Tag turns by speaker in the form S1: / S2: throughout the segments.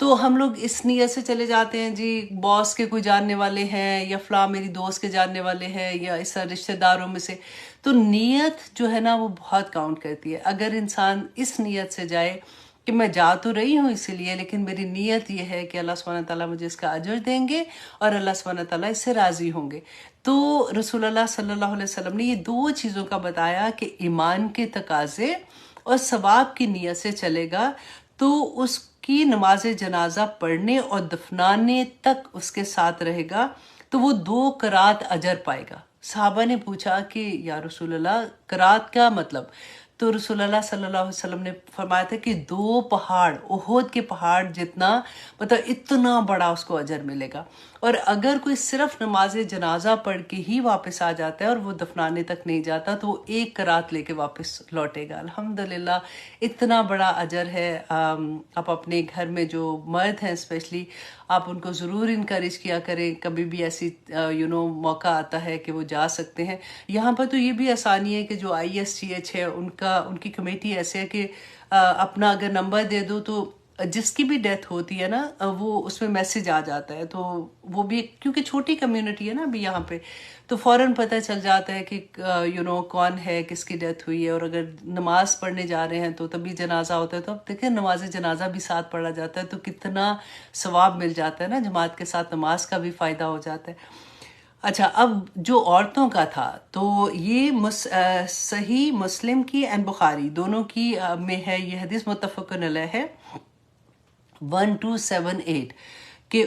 S1: تو ہم لوگ اس نیت سے چلے جاتے ہیں جی باس کے کوئی جاننے والے ہیں یا فلاں میری دوست کے جاننے والے ہیں یا اس رشتہ داروں میں سے. تو نیت جو ہے نا وہ بہت کاؤنٹ کرتی ہے. اگر انسان اس نیت سے جائے کہ میں جا تو رہی ہوں اسی لیے، لیکن میری نیت یہ ہے کہ اللہ سبحانہ تعالیٰ مجھے اس کا اجر دیں گے اور اللہ سبحانہ تعالیٰ اس سے راضی ہوں گے. تو رسول اللہ صلی اللہ علیہ وسلم نے یہ دو چیزوں کا بتایا کہ ایمان کے تقاضے اور ثواب کی نیت سے چلے گا تو اس کی نماز جنازہ پڑھنے اور دفنانے تک اس کے ساتھ رہے گا تو وہ 2 قرات اجر پائے گا. صحابہ نے پوچھا کہ یا رسول اللہ قرات کیا مطلب؟ تو رسول اللہ صلی اللہ علیہ وسلم نے فرمایا تھا کہ 2 پہاڑ، احد کے پہاڑ جتنا، مطلب اتنا بڑا اس کو اجر ملے گا. اور اگر کوئی صرف نماز جنازہ پڑھ کے ہی واپس آ جاتا ہے اور وہ دفنانے تک نہیں جاتا تو وہ 1 قرات لے کے واپس لوٹے گا. الحمدللہ اتنا بڑا اجر ہے. آپ اپنے گھر میں جو مرد ہیں اسپیشلی آپ ان کو ضرور انکریج کیا کریں. کبھی بھی ایسی موقع آتا ہے کہ وہ جا سکتے ہیں. یہاں پر تو یہ بھی آسانی ہے کہ جو ISTH ہے ان کی کمیٹی ایسے ہے کہ اپنا اگر نمبر دے دو تو جس کی بھی ڈیتھ ہوتی ہے نا وہ اس میں میسج آ جاتا ہے. تو وہ بھی کیونکہ چھوٹی کمیونٹی ہے نا ابھی یہاں پہ تو فوراً پتہ چل جاتا ہے کہ کون ہے، کس کی ڈیتھ ہوئی ہے. اور اگر نماز پڑھنے جا رہے ہیں تو تبھی جنازہ ہوتا ہے تو اب دیکھیں نماز جنازہ بھی ساتھ پڑھا جاتا ہے تو کتنا ثواب مل جاتا ہے نا. جماعت کے ساتھ نماز کا بھی فائدہ ہو جاتا ہے. اچھا اب جو عورتوں کا تھا تو یہ صحیح مسلم کی اینڈ بخاری دونوں کی میں ہے، یہ حدیث متفق علیہ ہے 1278 کہ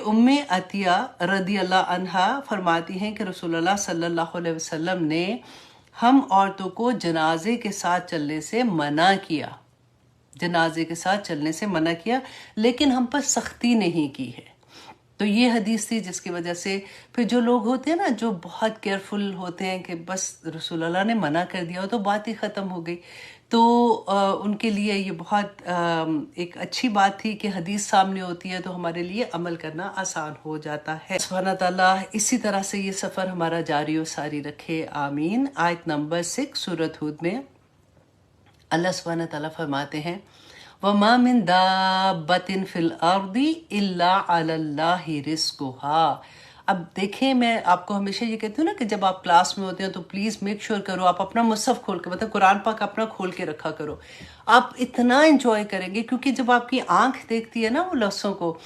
S1: عطیہ رضی اللہ عنہا فرماتی ہیں کہ رسول اللہ صلی اللہ علیہ وسلم نے ہم عورتوں کو جنازے کے ساتھ چلنے سے منع کیا، لیکن ہم پر سختی نہیں کی ہے. تو یہ حدیث تھی جس کی وجہ سے پھر جو لوگ ہوتے ہیں نا جو بہت کیئرفل ہوتے ہیں کہ بس رسول اللہ نے منع کر دیا ہو تو بات ہی ختم ہو گئی، تو ان کے لیے یہ بہت ایک اچھی بات تھی کہ حدیث سامنے ہوتی ہے تو ہمارے لیے عمل کرنا آسان ہو جاتا ہے. سبحانہ تعالیٰ اسی طرح سے یہ سفر ہمارا جاری و ساری رکھے، آمین. آیت نمبر 6 سورۃ ہود میں اللہ سبحانہ تعالیٰ فرماتے ہیں وَمَا مِن دَابَّةٍ فِي الْأَرْضِ إِلَّا عَلَى اللَّهِ رِزْقُهَا. اب دیکھیں میں آپ کو ہمیشہ یہ کہتی ہوں نا کہ جب آپ کلاس میں ہوتے ہیں تو پلیز میک شور کرو آپ اپنا مصحف کھول کے، مطلب قرآن پاک اپنا کھول کے رکھا کرو. آپ اتنا انجوائے کریں گے کیونکہ جب آپ کی آنکھ دیکھتی ہے نا وہ لفظوں کو،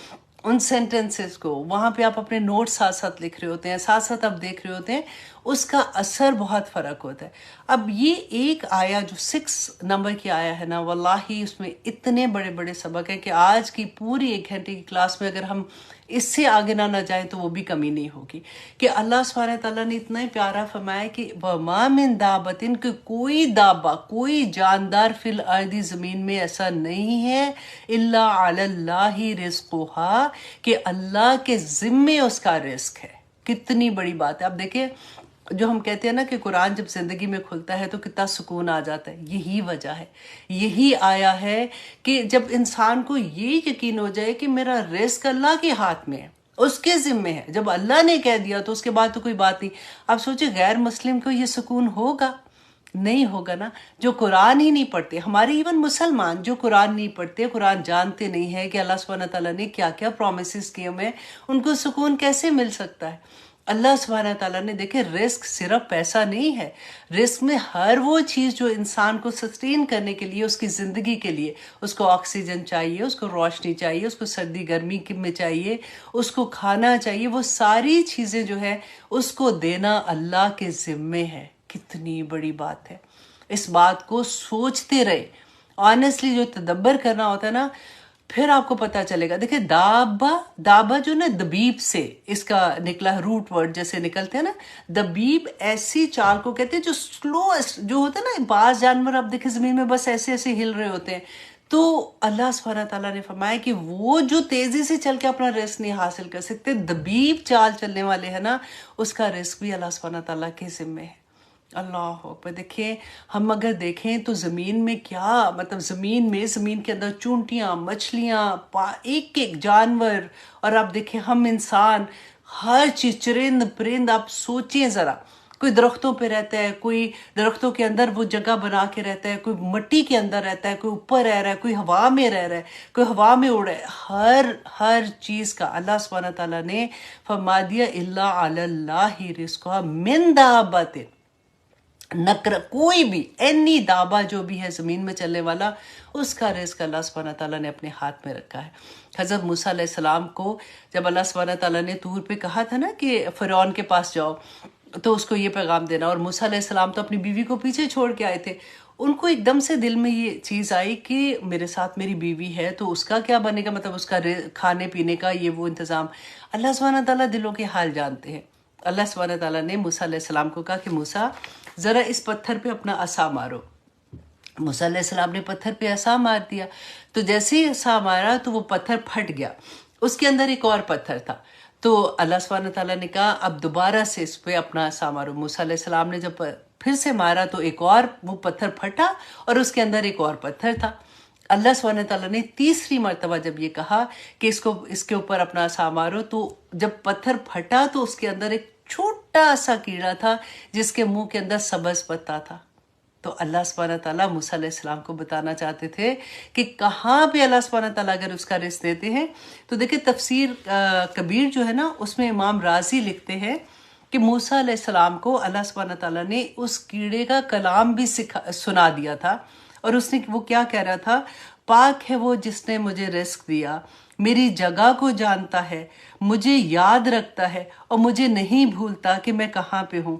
S1: ان سینٹنسز کو، وہاں پہ آپ اپنے نوٹ ساتھ ساتھ لکھ رہے ہوتے ہیں، ساتھ ساتھ آپ دیکھ رہے ہوتے ہیں، اس کا اثر بہت فرق ہوتا ہے. اب یہ ایک آیا جو 6 نمبر کی آیا ہے نا، واللہ اس میں اتنے بڑے بڑے سبق ہیں کہ آج کی پوری 1 گھنٹے کی کلاس میں اگر ہم اس سے آگے نہ جائیں تو وہ بھی کمی نہیں ہوگی. کہ اللہ سبحانہ تعالیٰ نے اتنا ہی پیارا فرمایا کہ وَمَا مِن دَابَّةٍ کہ کوئی دابہ، کوئی جاندار فی الارض زمین میں ایسا نہیں ہے الا علی اللہ رزقھا کہ اللہ کے ذمے اس کا رزق ہے. کتنی بڑی بات ہے. اب دیکھیں جو ہم کہتے ہیں نا کہ قرآن جب زندگی میں کھلتا ہے تو کتنا سکون آ جاتا ہے، یہی وجہ ہے، یہی آیا ہے کہ جب انسان کو یہ یقین ہو جائے کہ میرا رزق اللہ کے ہاتھ میں ہے، اس کے ذمے ہے. جب اللہ نے کہہ دیا تو اس کے بعد تو کوئی بات نہیں. اب سوچے غیر مسلم کو یہ سکون ہوگا؟ نہیں ہوگا نا. جو قرآن ہی نہیں پڑھتے، ہمارے ایون مسلمان جو قرآن نہیں پڑھتے، قرآن جانتے نہیں ہیں کہ اللہ سبحانہ تعالیٰ نے کیا کیا پرومسز کیے ہوئے، ان کو سکون کیسے مل سکتا ہے؟ اللہ سبحانہ تعالیٰ نے دیکھے رزق صرف پیسہ نہیں ہے، رزق میں ہر وہ چیز جو انسان کو سسٹین کرنے کے لیے، اس کی زندگی کے لیے، اس کو آکسیجن چاہیے، اس کو روشنی چاہیے، اس کو سردی گرمی میں چاہیے، اس کو کھانا چاہیے، وہ ساری چیزیں جو ہے اس کو دینا اللہ کے ذمے ہے. کتنی بڑی بات ہے. اس بات کو سوچتے رہے، آنیسٹلی جو تدبر کرنا ہوتا ہے نا پھر آپ کو پتہ چلے گا. دیکھیں دابا جو نا دبیب سے اس کا نکلا ہے، روٹ ورڈ جیسے نکلتے ہیں نا، دبیب ایسی چال کو کہتے ہیں جو سلوسٹ جو ہوتا ہے نا. بعض جانور آپ دیکھیں زمین میں بس ایسے ایسے ہل رہے ہوتے ہیں، تو اللہ سبحانہ تعالیٰ نے فرمایا کہ وہ جو تیزی سے چل کے اپنا رزق نہیں حاصل کر سکتے، دبیب چال چلنے والے ہیں نا، اس کا رزق بھی اللہ سبحانہ تعالیٰ کے ذمے ہے. اللہ اکبر. دیکھیں ہم اگر دیکھیں تو زمین میں کیا، مطلب زمین کے اندر چونٹیاں، مچھلیاں، ایک ایک جانور، اور آپ دیکھیں ہم انسان، ہر چیز، چرند پرند. آپ سوچیں ذرا کوئی درختوں پہ رہتا ہے، کوئی درختوں کے اندر وہ جگہ بنا کے رہتا ہے، کوئی مٹی کے اندر رہتا ہے، کوئی اوپر رہ رہا ہے، کوئی ہوا میں رہ رہا ہے، کوئی ہوا میں اڑ رہا ہے۔ ہر چیز کا اللہ سبحانہ تعالیٰ نے فرما دیا الا علی اللہ رزقها من دابۃ، کوئی بھی اینی دابا جو بھی ہے زمین میں چلنے والا، اس کا رزق اللہ سبحانہ تعالیٰ نے اپنے ہاتھ میں رکھا ہے۔ حضرت موسیٰ علیہ السلام کو جب اللہ سبحانہ تعالیٰ نے طور پہ کہا تھا نا کہ فرعون کے پاس جاؤ تو اس کو یہ پیغام دینا، اور موسیٰ علیہ السلام تو اپنی بیوی کو پیچھے چھوڑ کے آئے تھے، ان کو ایک دم سے دل میں یہ چیز آئی کہ میرے ساتھ میری بیوی ہے تو اس کا کیا بنے گا، مطلب اس کا کھانے پینے کا یہ وہ انتظام۔ اللہ سبحانہ تعالیٰ دلوں کے حال جانتے ہیں۔ اللہ سبحانہ تعالیٰ نے موسیٰ علیہ السلام کو کہا کہ موسیٰ ذرا اس پتھر پہ اپنا عصا مارو۔ موسیٰ علیہ السلام نے پتھر پہ عصا مار دیا، تو جیسے ہی عصا مارا تو وہ پتھر پھٹ گیا، اس کے اندر ایک اور پتھر تھا۔ تو اللہ سبحانہ تعالیٰ نے کہا اب دوبارہ سے اس پہ اپنا عصا مارو۔ موسیٰ علیہ السلام نے جب پھر سے مارا تو ایک اور وہ پتھر پھٹا اور اس کے اندر ایک اور پتھر تھا۔ اللہ سبحانہ تعالیٰ نے تیسری مرتبہ جب یہ کہا کہ اس کے اوپر اپنا عصا مارو، تو جب پتھر پھٹا تو اس کے اندر ایک چھوٹا سا کیڑا تھا جس کے منہ کے اندر سبز پتا تھا۔ تو اللہ سبحانہ تعالیٰ موسیٰ علیہ السلام کو بتانا چاہتے تھے کہ کہاں پہ اللہ سبحانہ تعالیٰ اگر اس کا رزق دیتے ہیں تو دیکھیں تفسیر کبیر جو ہے نا اس میں امام رازی لکھتے ہیں کہ موسیٰ علیہ السلام کو اللہ سبحانہ تعالیٰ نے اس کیڑے کا کلام بھی سنا دیا تھا، اور اس نے وہ کیا کہہ رہا تھا، پاک ہے وہ جس نے مجھے رزق دیا، میری جگہ کو جانتا ہے، مجھے یاد رکھتا ہے اور مجھے نہیں بھولتا کہ میں کہاں پہ ہوں،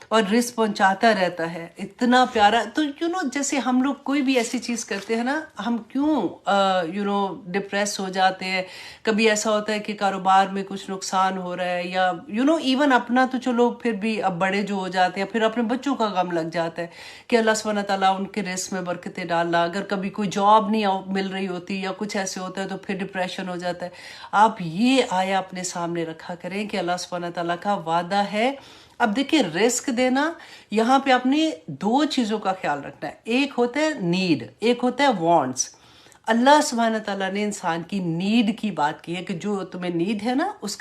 S1: اور رزق پہنچاتا رہتا ہے۔ اتنا پیارا۔ تو جیسے ہم لوگ کوئی بھی ایسی چیز کرتے ہیں نا، ہم کیوں ڈپریس ہو جاتے ہیں، کبھی ایسا ہوتا ہے کہ کاروبار میں کچھ نقصان ہو رہا ہے، یا ایون اپنا تو چلو پھر بھی اب بڑے جو ہو جاتے ہیں پھر اپنے بچوں کا غم لگ جاتا ہے کہ اللہ سبحانہ تعالیٰ ان کے رزق میں برکتیں ڈالنا، اگر کبھی کوئی جاب نہیں مل رہی ہوتی یا کچھ ایسے ہوتا ہے تو پھر ڈپریشن ہو جاتا ہے۔ آپ یہ آیا اپنے سامنے رکھا کریں کہ اللہ سبحانہ تعالیٰ کا وعدہ ہے۔ اب دیکھیں رزق دینا، یہاں پہ آپ نے دو چیزوں کا خیال رکھنا ہے، ایک ہوتا ہے نیڈ، ایک ہوتا ہے وانٹس۔ اللہ سبحانہ تعالیٰ نے انسان کی نیڈ کی بات کی ہے کہ جو تمہیں نیڈ ہے نا اس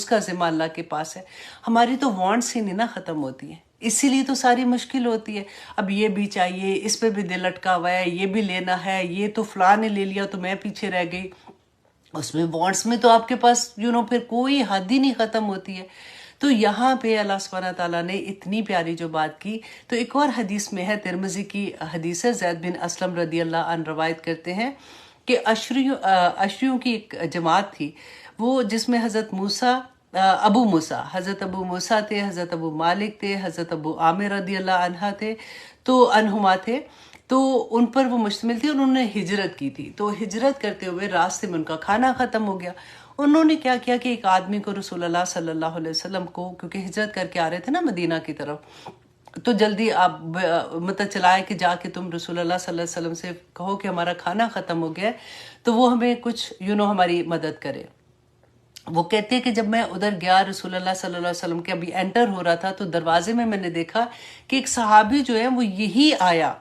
S1: کا ذمہ اللہ کے پاس ہے۔ ہماری تو وانٹس ہی نہیں نا ختم ہوتی ہیں، اسی لیے تو ساری مشکل ہوتی ہے۔ اب یہ بھی چاہیے، اس پہ بھی دل اٹکا ہوا ہے، یہ بھی لینا ہے، یہ تو فلاں نے لے لیا تو میں پیچھے رہ گئی۔ اس میں وانٹس میں تو آپ کے پاس پھر کوئی حد ہی نہیں ختم ہوتی ہے۔ تو یہاں پہ اللہ سبحانہ تعالیٰ نے اتنی پیاری جو بات کی، تو ایک اور حدیث میں ہے، ترمذی کی حدیث ہے، زید بن اسلم رضی اللہ عنہ روایت کرتے ہیں کہ اشریوں کی ایک جماعت تھی، وہ جس میں حضرت ابو موسیٰ تھے، حضرت ابو مالک تھے، حضرت ابو عامر رضی اللہ عنہ تھے، تو عنہما تھے، تو ان پر وہ مشتمل تھی، انہوں نے ہجرت کی تھی۔ تو ہجرت کرتے ہوئے راستے میں ان کا کھانا ختم ہو گیا۔ انہوں نے کیا کیا کہ ایک آدمی کو رسول اللہ صلی اللہ علیہ وسلم کو، کیونکہ ہجرت کر کے آ رہے تھے نا مدینہ کی طرف، تو جلدی آپ چلائے کہ جا کے تم رسول اللہ صلی اللہ علیہ وسلم سے کہو کہ ہمارا کھانا ختم ہو گیا ہے تو وہ ہمیں کچھ ہماری مدد کرے۔ وہ کہتے ہیں کہ جب میں ادھر گیا رسول اللہ صلی اللہ علیہ وسلم کے ابھی انٹر ہو رہا تھا تو دروازے میں نے دیکھا کہ ایک صحابی جو ہے وہ یہی آیا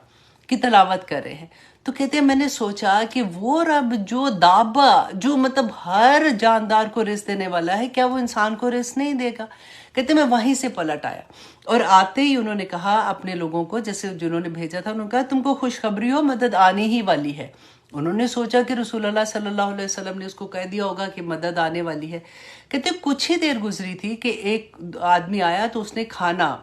S1: کی تلاوت کر رہے ہیں۔ تو کہتے ہیں میں نے سوچا کہ وہ رب جو دابا، جو مطلب ہر جاندار کو رزق دینے والا ہے، کیا وہ انسان کو رزق نہیں دے گا؟ کہتے ہیں میں وہیں سے پلٹ آیا، اور آتے ہی انہوں نے کہا اپنے لوگوں کو، جیسے جنہوں نے بھیجا تھا، انہوں نے کہا تم کو خوشخبری ہو، مدد آنے ہی والی ہے۔ انہوں نے سوچا کہ رسول اللہ صلی اللہ علیہ وسلم نے اس کو کہہ دیا ہوگا کہ مدد آنے والی ہے۔ کہتے ہیں کچھ ہی دیر گزری تھی کہ ایک آدمی آیا تو اس نے کھانا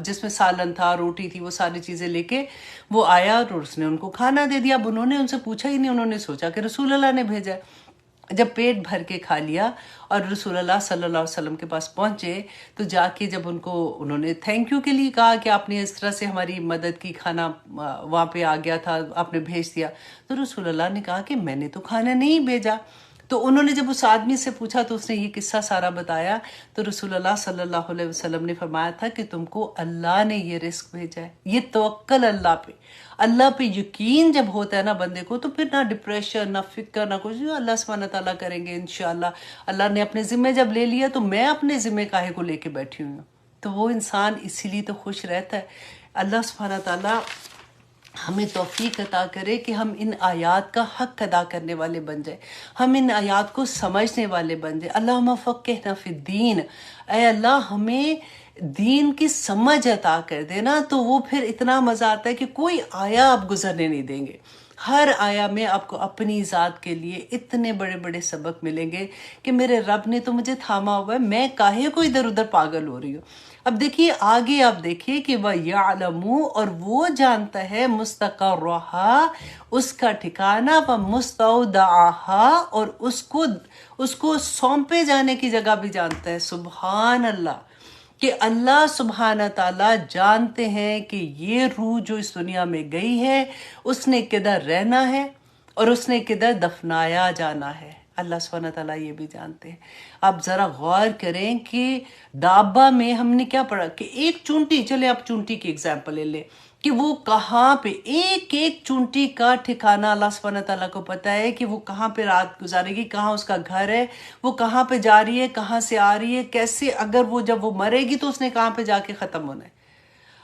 S1: جس میں سالن تھا، روٹی تھی، وہ ساری چیزیں لے کے وہ آیا اور اس نے ان کو کھانا دے دیا۔ اب انہوں نے ان سے پوچھا ہی نہیں، انہوں نے سوچا کہ رسول اللہ نے بھیجا ہے۔ جب پیٹ بھر کے کھا لیا اور رسول اللہ صلی اللہ علیہ وسلم کے پاس پہنچے تو جا کے جب انہوں نے تھینک یو کے لیے کہا کہ آپ نے اس طرح سے ہماری مدد کی، کھانا وہاں پہ آ گیا تھا، آپ نے بھیج دیا، تو رسول اللہ نے کہا کہ میں نے تو کھانا نہیں بھیجا۔ تو انہوں نے جب اس آدمی سے پوچھا تو اس نے یہ قصہ سارا بتایا، تو رسول اللہ صلی اللہ علیہ وسلم نے فرمایا تھا کہ تم کو اللہ نے یہ رزق بھیجا ہے۔ یہ توکل اللہ پہ یقین جب ہوتا ہے نا بندے کو، تو پھر نہ ڈپریشن، نہ فکر، نہ کچھ، اللہ سبحانہ تعالیٰ کریں گے انشاءاللہ۔ اللہ نے اپنے ذمہ جب لے لیا تو میں اپنے ذمہ کاہے کو لے کے بیٹھی ہوں، تو وہ انسان اسی لیے تو خوش رہتا ہے۔ اللہ سبحانہ تعالیٰ ہمیں توفیق عطا کرے کہ ہم ان آیات کا حق ادا کرنے والے بن جائیں، ہم ان آیات کو سمجھنے والے بن جائیں۔ اللہم فقہنا فی الدین، اے اللہ ہمیں دین کی سمجھ عطا کر دے نا، تو وہ پھر اتنا مزہ آتا ہے کہ کوئی آیا آپ گزرنے نہیں دیں گے. ہر آیا میں آپ کو اپنی ذات کے لیے اتنے بڑے بڑے سبق ملیں گے کہ میرے رب نے تو مجھے تھاما ہوا ہے، میں کاہے کو ادھر ادھر پاگل ہو رہی ہوں. اب دیکھیے آگے، آپ دیکھیے کہ وَيَعْلَمُ، اور وہ جانتا ہے مستقرها، اس کا ٹھکانہ، وَمُسْتَوْدَعَهَا، اور اس کو سونپے جانے کی جگہ بھی جانتا ہے. سبحان اللہ، کہ اللہ سبحانہ تعالیٰ جانتے ہیں کہ یہ روح جو اس دنیا میں گئی ہے اس نے کدھر رہنا ہے اور اس نے کدھر دفنایا جانا ہے. اللہ سبحانہ تعالیٰ یہ بھی جانتے ہیں. آپ ذرا غور کریں کہ دابہ میں ہم نے کیا پڑھا کہ ایک چونٹی، چلے آپ چونٹی کی اگزامپل لے لیں کہ وہ کہاں پہ، ایک ایک چونٹی کا ٹھکانہ اللہ سبحانہ تعالیٰ کو پتہ ہے کہ وہ کہاں پہ رات گزارے گی، کہاں اس کا گھر ہے، وہ کہاں پہ جا رہی ہے، کہاں سے آ رہی ہے، کیسے، اگر وہ جب وہ مرے گی تو اس نے کہاں پہ جا کے ختم ہونا ہے.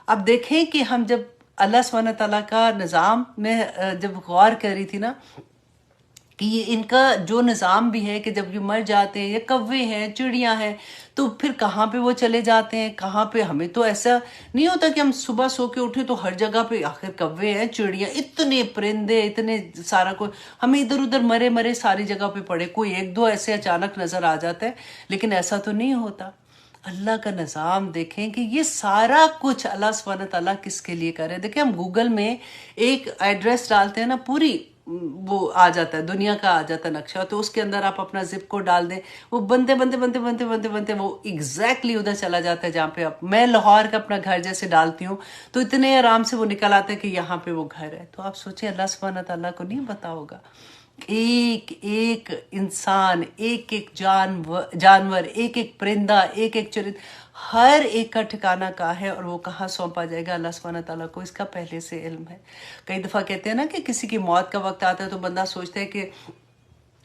S1: اب دیکھیں کہ ہم جب اللہ سبحانہ تعالیٰ کا نظام میں جب غور کر رہی تھی نا کہ یہ ان کا جو نظام بھی ہے کہ جب یہ مر جاتے ہیں، یہ کوے ہیں، چڑیاں ہیں، تو پھر کہاں پہ وہ چلے جاتے ہیں، کہاں پہ. ہمیں تو ایسا نہیں ہوتا کہ ہم صبح سو کے اٹھے تو ہر جگہ پہ آخر کوے ہیں، چڑیاں، اتنے پرندے، اتنے سارا کوئی، ہمیں ادھر ادھر مرے مرے ساری جگہ پہ پڑے، کوئی ایک دو ایسے اچانک نظر آ جاتا ہے، لیکن ایسا تو نہیں ہوتا. اللہ کا نظام دیکھیں کہ یہ سارا کچھ اللہ سبحانہ تعالیٰ کس کے لیے کر رہے ہیں. دیکھیں ہم گوگل میں ایک ایڈریس ڈالتے ہیں نا، پوری وہ آ جاتا ہے، دنیا کا آ جاتا ہے نقشہ، تو اس کے اندر آپ اپنا زپ کو ڈال دیں، وہ بنتے بنتے بنتے بنتے بنتے بنتے وہ ایگزیکٹلی ادھر چلا جاتا ہے جہاں پہ آپ. میں لاہور کا اپنا گھر جیسے ڈالتی ہوں تو اتنے آرام سے وہ نکل آتا ہے کہ یہاں پہ وہ گھر ہے. تو آپ سوچیں اللہ سبحانہ تعالیٰ کو نہیں پتا ہوگا ایک ایک انسان، ایک ایک جانور، ایک ایک پرندہ، ایک ایک چرند، ہر ایک کا ٹھکانہ کہاں ہے اور وہ کہاں سونپا جائے گا، اللہ سبحانہ تعالیٰ کو اس کا پہلے سے علم ہے. کئی دفعہ کہتے ہیں نا کہ کسی کی موت کا وقت آتا ہے تو بندہ سوچتا ہے کہ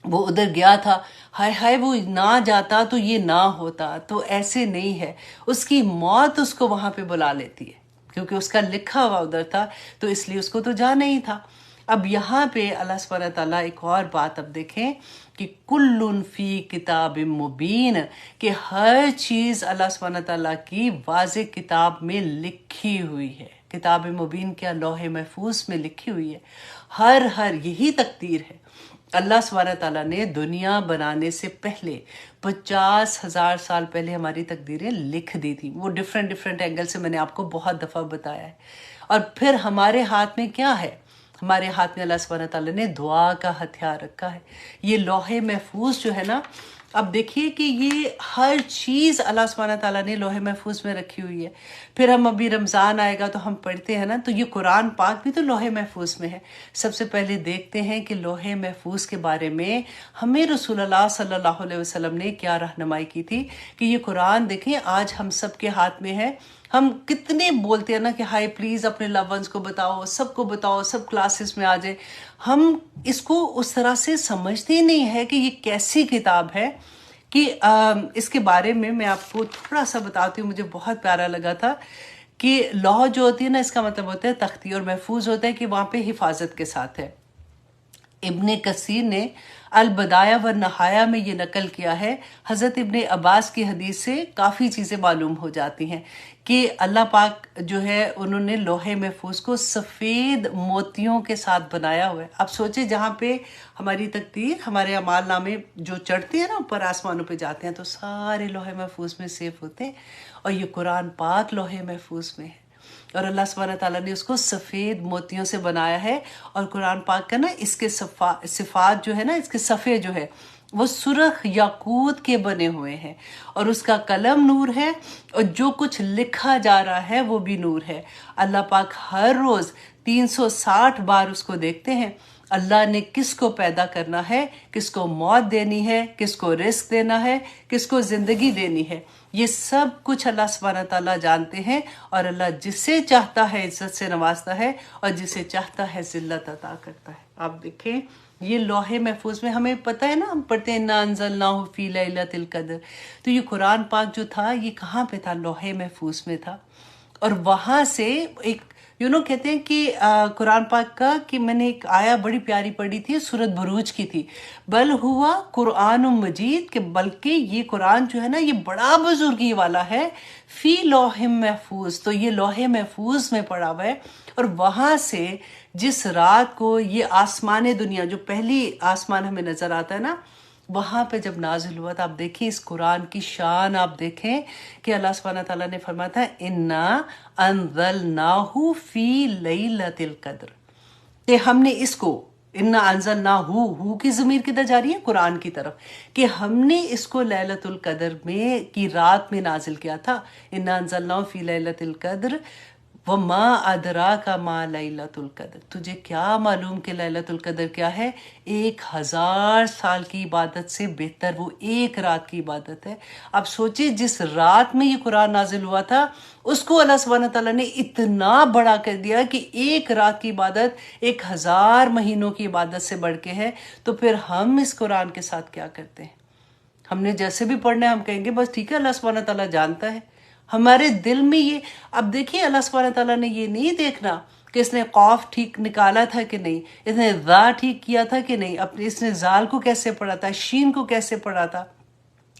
S1: وہ ادھر گیا تھا، ہائے ہائے وہ نہ جاتا تو یہ نہ ہوتا. تو ایسے نہیں ہے، اس کی موت اس کو وہاں پہ بلا لیتی ہے کیونکہ اس کا لکھا ہوا ادھر تھا، تو اس لیے اس کو تو جانا ہی تھا. اب یہاں پہ اللہ سبحانہ تعالیٰ ایک اور بات اب دیکھیں کہ کل فی کتاب مبین، کہ ہر چیز اللہ سبحانہ تعالیٰ کی واضح کتاب میں لکھی ہوئی ہے. کتاب مبین کیا؟ لوح محفوظ میں لکھی ہوئی ہے. ہر یہی تقدیر ہے. اللہ سبحانہ تعالیٰ نے دنیا بنانے سے پہلے 50,000 سال پہلے ہماری تقدیریں لکھ دی تھی. وہ ڈیفرنٹ اینگل سے میں نے آپ کو بہت دفعہ بتایا ہے. اور پھر ہمارے ہاتھ میں کیا ہے؟ ہمارے ہاتھ میں اللہ سبحانہ تعالیٰ نے دعا کا ہتھیار رکھا ہے. یہ لوح محفوظ جو ہے نا، اب دیکھیے کہ یہ ہر چیز اللہ سبحانہ تعالیٰ نے لوح محفوظ میں رکھی ہوئی ہے. پھر ہم ابھی رمضان آئے گا تو ہم پڑھتے ہیں نا، تو یہ قرآن پاک بھی تو لوح محفوظ میں ہے. سب سے پہلے دیکھتے ہیں کہ لوح محفوظ کے بارے میں ہمیں رسول اللہ صلی اللہ علیہ وسلم نے کیا رہنمائی کی تھی. کہ یہ قرآن دیکھیں آج ہم سب کے ہاتھ میں ہے. ہم کتنے بولتے ہیں نا کہ ہائی پلیز اپنے لو ونس کو بتاؤ، سب کو بتاؤ، سب کلاسز میں آ جائے. ہم اس کو اس طرح سے سمجھتے ہی نہیں ہے کہ یہ کیسی کتاب ہے. کہ اس کے بارے میں آپ کو تھوڑا سا بتاتی ہوں، مجھے بہت پیارا لگا تھا کہ لوح جو ہوتی ہے نا، اس کا مطلب ہوتا ہے تختی، اور محفوظ ہوتا ہے کہ وہاں پہ حفاظت کے ساتھ ہے. ابن کثیر نے البدایہ و نہایہ میں یہ نقل کیا ہے. حضرت ابن عباس کی حدیث سے کافی چیزیں معلوم ہو جاتی ہیں کہ اللہ پاک جو ہے انہوں نے لوح محفوظ کو سفید موتیوں کے ساتھ بنایا ہوا ہے. اب سوچیں جہاں پہ ہماری تقدیر، ہمارے اعمال نامے جو چڑھتے ہیں نا اوپر آسمانوں پہ جاتے ہیں، تو سارے لوح محفوظ میں سیف ہوتے ہیں. اور یہ قرآن پاک لوح محفوظ میں ہے، اور اللہ سبحانہ تعالیٰ نے اس کو سفید موتیوں سے بنایا ہے. اور قرآن پاک کا نا اس کے صفات جو ہے نا، اس کے صفحے جو ہے وہ سرخ یاقوت کے بنے ہوئے ہیں، اور اس کا قلم نور ہے، اور جو کچھ لکھا جا رہا ہے وہ بھی نور ہے. اللہ پاک ہر روز 360 بار اس کو دیکھتے ہیں. اللہ نے کس کو پیدا کرنا ہے، کس کو موت دینی ہے، کس کو رزق دینا ہے، کس کو زندگی دینی ہے، یہ سب کچھ اللہ سبحانہ تعالیٰ جانتے ہیں. اور اللہ جسے چاہتا ہے عزت سے نوازتا ہے، اور جسے چاہتا ہے ذلت عطا کرتا ہے. آپ دیکھیں یہ لوح محفوظ میں ہمیں پتہ ہے نا، ہم پڑھتے ہیں انا انزلناہ فی لیلۃ القدر. تو یہ قرآن پاک جو تھا یہ کہاں پہ تھا؟ لوح محفوظ میں تھا. اور وہاں سے ایک کہتے ہیں کہ قرآن پاک کا کہ میں نے ایک آیا بڑی پیاری پڑھی تھی، سورۃ بروج کی تھی، بل ہوا قرآن مجید، کہ بلکہ یہ قرآن جو ہے نا یہ بڑا بزرگی والا ہے، فی لوح محفوظ، تو یہ لوح محفوظ میں پڑا ہوا ہے، اور وہاں سے جس رات کو یہ آسمان دنیا جو پہلی آسمان ہمیں نظر آتا ہے نا، وہاں پہ جب نازل ہوا، تو آپ دیکھیں اس قرآن کی شان، آپ دیکھیں کہ اللہ سبحانہ تعالیٰ نے فرمایا تھا اِنَّا أَنزَلْنَاهُ فِي لَيْلَةِ الْقَدْر، کہ ہم نے اس کو، اِنَّا أَنزَلْنَاهُ، کی ضمیر کدھر جا رہی ہے؟ قرآن کی طرف، کہ ہم نے اس کو لیلۃ القدر میں کی رات میں نازل کیا تھا، اِنَّا أَنزَلْنَاهُ فِي لَيْلَةِ الْقَدْر وَمَا أَدْرَاكَ مَا لَيْلَةُ الْقَدْر، تجھے کیا معلوم کہ لیلۃ القدر کیا ہے؟ 1000 سال کی عبادت سے بہتر وہ ایک رات کی عبادت ہے۔ اب سوچیں جس رات میں یہ قرآن نازل ہوا تھا اس کو اللہ سبحانہ تعالیٰ نے اتنا بڑا کر دیا کہ ایک رات کی عبادت 1000 مہینوں کی عبادت سے بڑھ کے ہے، تو پھر ہم اس قرآن کے ساتھ کیا کرتے ہیں؟ ہم نے جیسے بھی پڑھنا ہے ہم کہیں گے بس ٹھیک ہے اللہ سبحانہ تعالیٰ جانتا ہے، ہمارے دل میں یہ، اب دیکھیے اللہ سبحانہ تعالیٰ نے یہ نہیں دیکھنا کہ اس نے قاف ٹھیک نکالا تھا کہ نہیں، اس نے ذا ٹھیک کیا تھا کہ نہیں، اس نے زال کو کیسے پڑھا تھا، شین کو کیسے پڑھا تھا۔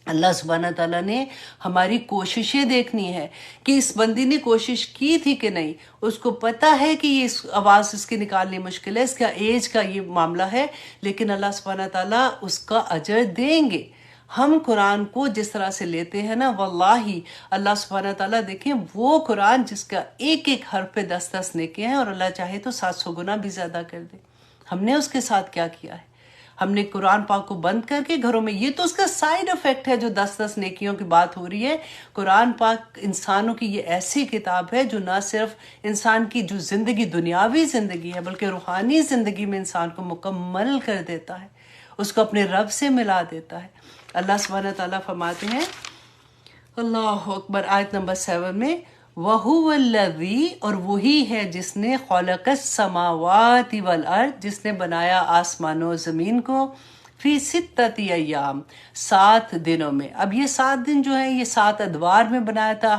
S1: اللہ سبحانہ تعالیٰ نے ہماری کوششیں دیکھنی ہے کہ اس بندی نے کوشش کی تھی کہ نہیں، اس کو پتہ ہے کہ یہ آواز اس کی نکالنی مشکل ہے، اس کا ایج کا یہ معاملہ ہے، لیکن اللہ سبحانہ تعالیٰ اس کا اجر دیں گے۔ ہم قرآن کو جس طرح سے لیتے ہیں نا، واللہ اللہ سبحانہ تعالیٰ دیکھیں وہ قرآن جس کا ایک ایک حرف پہ 10 نیکیاں ہیں، اور اللہ چاہے تو 700 گنا بھی زیادہ کر دے۔ ہم نے اس کے ساتھ کیا کیا ہے؟ ہم نے قرآن پاک کو بند کر کے گھروں میں، یہ تو اس کا سائیڈ افیکٹ ہے جو 10 نیکیوں کی بات ہو رہی ہے۔ قرآن پاک انسانوں کی یہ ایسی کتاب ہے جو نہ صرف انسان کی جو زندگی دنیاوی زندگی ہے بلکہ روحانی زندگی میں انسان کو مکمل کر دیتا ہے، اس کو اپنے رب سے ملا دیتا ہے۔ اللہ سبحانہ تعالیٰ فرماتے ہیں، اللہ اکبر، آیت نمبر 7 میں، وَهُوَ الَّذِي، اور وہی ہے جس نے خَلَقَ السَّمَاوَاتِ وَالْأَرْضِ، جس نے بنایا آسمان و زمین کو، فی 6 ایام، 7 دنوں میں۔ اب یہ 7 دن جو ہیں یہ 7 ادوار میں بنایا تھا۔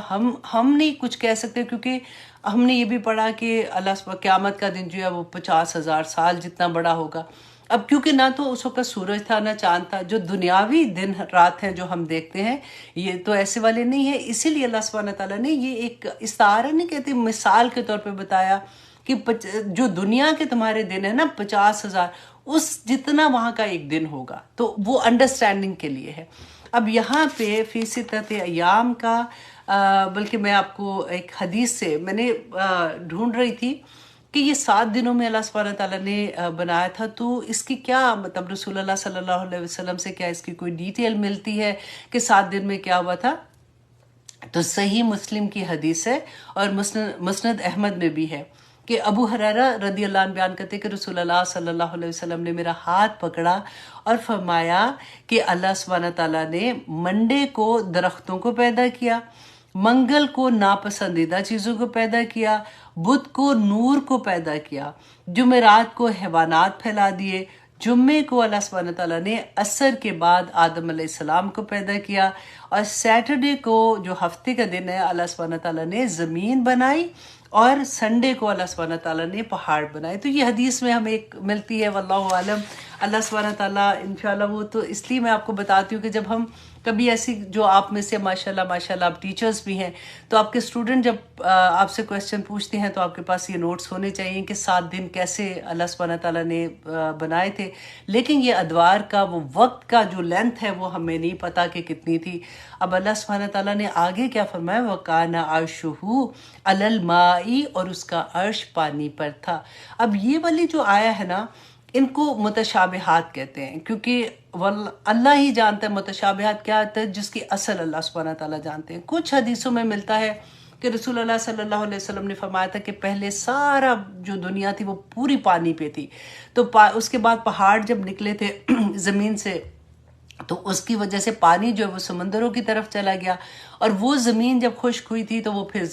S1: ہم نہیں کچھ کہہ سکتے کیونکہ ہم نے یہ بھی پڑھا کہ اللہ قیامت کا دن جو ہے وہ 50,000 سال جتنا بڑا ہوگا۔ اب کیونکہ نہ تو اس وقت سورج تھا نہ چاند تھا، جو دنیاوی دن رات ہیں جو ہم دیکھتے ہیں یہ تو ایسے والے نہیں ہیں، اسی لیے اللہ سبحانہ تعالیٰ نے یہ ایک استعارہ نہیں کہتے، مثال کے طور پہ بتایا کہ جو دنیا کے تمہارے دن ہیں نا 50,000، اس جتنا وہاں کا ایک دن ہوگا، تو وہ انڈرسٹینڈنگ کے لیے ہے۔ اب یہاں پہ فی 6 ایام کا، بلکہ میں آپ کو ایک حدیث سے میں نے ڈھونڈ رہی تھی کہ یہ 7 دنوں میں اللہ سبحانہ تعالیٰ نے بنایا تھا، تو اس کی کیا مطلب، رسول اللہ صلی اللہ علیہ وسلم سے کیا اس کی کوئی ڈیٹیل ملتی ہے کہ 7 دن میں کیا ہوا تھا؟ تو صحیح مسلم کی حدیث ہے اور مسند احمد میں بھی ہے کہ ابو ہریرہ رضی اللہ عنہ بیان کرتے کہ رسول اللہ صلی اللہ علیہ وسلم نے میرا ہاتھ پکڑا اور فرمایا کہ اللہ سبحانہ تعالیٰ نے منڈے کو درختوں کو پیدا کیا، منگل کو ناپسندیدہ چیزوں کو پیدا کیا، بدھ کو نور کو پیدا کیا، جمعرات کو حیوانات پھیلا دیے، جمعے کو اللہ سبحانہ تعالیٰ نے عصر کے بعد آدم علیہ السلام کو پیدا کیا، اور سیٹرڈے کو جو ہفتے کا دن ہے اللہ سبحانہ تعالیٰ نے زمین بنائی، اور سنڈے کو اللہ سبحانہ تعالیٰ نے پہاڑ بنائے۔ تو یہ حدیث میں ہمیں ایک ملتی ہے، واللہ عالم۔ اللہ سبحانہ تعالیٰ انشاءاللہ، وہ تو اس لیے میں آپ کو بتاتی ہوں کہ جب ہم کبھی ایسی، جو آپ میں سے ماشاءاللہ آپ ٹیچرز بھی ہیں، تو آپ کے اسٹوڈنٹ جب آپ سے کویسچن پوچھتے ہیں تو آپ کے پاس یہ نوٹس ہونے چاہیے کہ 7 دن کیسے اللہ سبحانہ تعالیٰ نے بنائے تھے، لیکن یہ ادوار کا وہ وقت کا جو لینتھ ہے وہ ہمیں نہیں پتا کہ کتنی تھی۔ اب اللہ سبحانہ تعالیٰ نے آگے کیا فرمایا، وَكَانَ عَرْشُهُ عَلَى الْمَاءِ، اور اس کا عرش پانی پر تھا۔ اب یہ والی جو آیا ہے نا، ان کو متشابہات کہتے ہیں، کیونکہ اللہ ہی جانتا ہے متشابہات کیا ہوتا ہے، جس کی اصل اللہ سبحانہ تعالیٰ جانتے ہیں۔ کچھ حدیثوں میں ملتا ہے کہ رسول اللہ صلی اللہ علیہ وسلم نے فرمایا تھا کہ پہلے سارا جو دنیا تھی وہ پوری پانی پہ تھی، تو اس کے بعد پہاڑ جب نکلے تھے زمین سے، تو اس کی وجہ سے پانی جو ہے وہ سمندروں کی طرف چلا گیا، اور وہ زمین جب خشک ہوئی تھی تو وہ پھر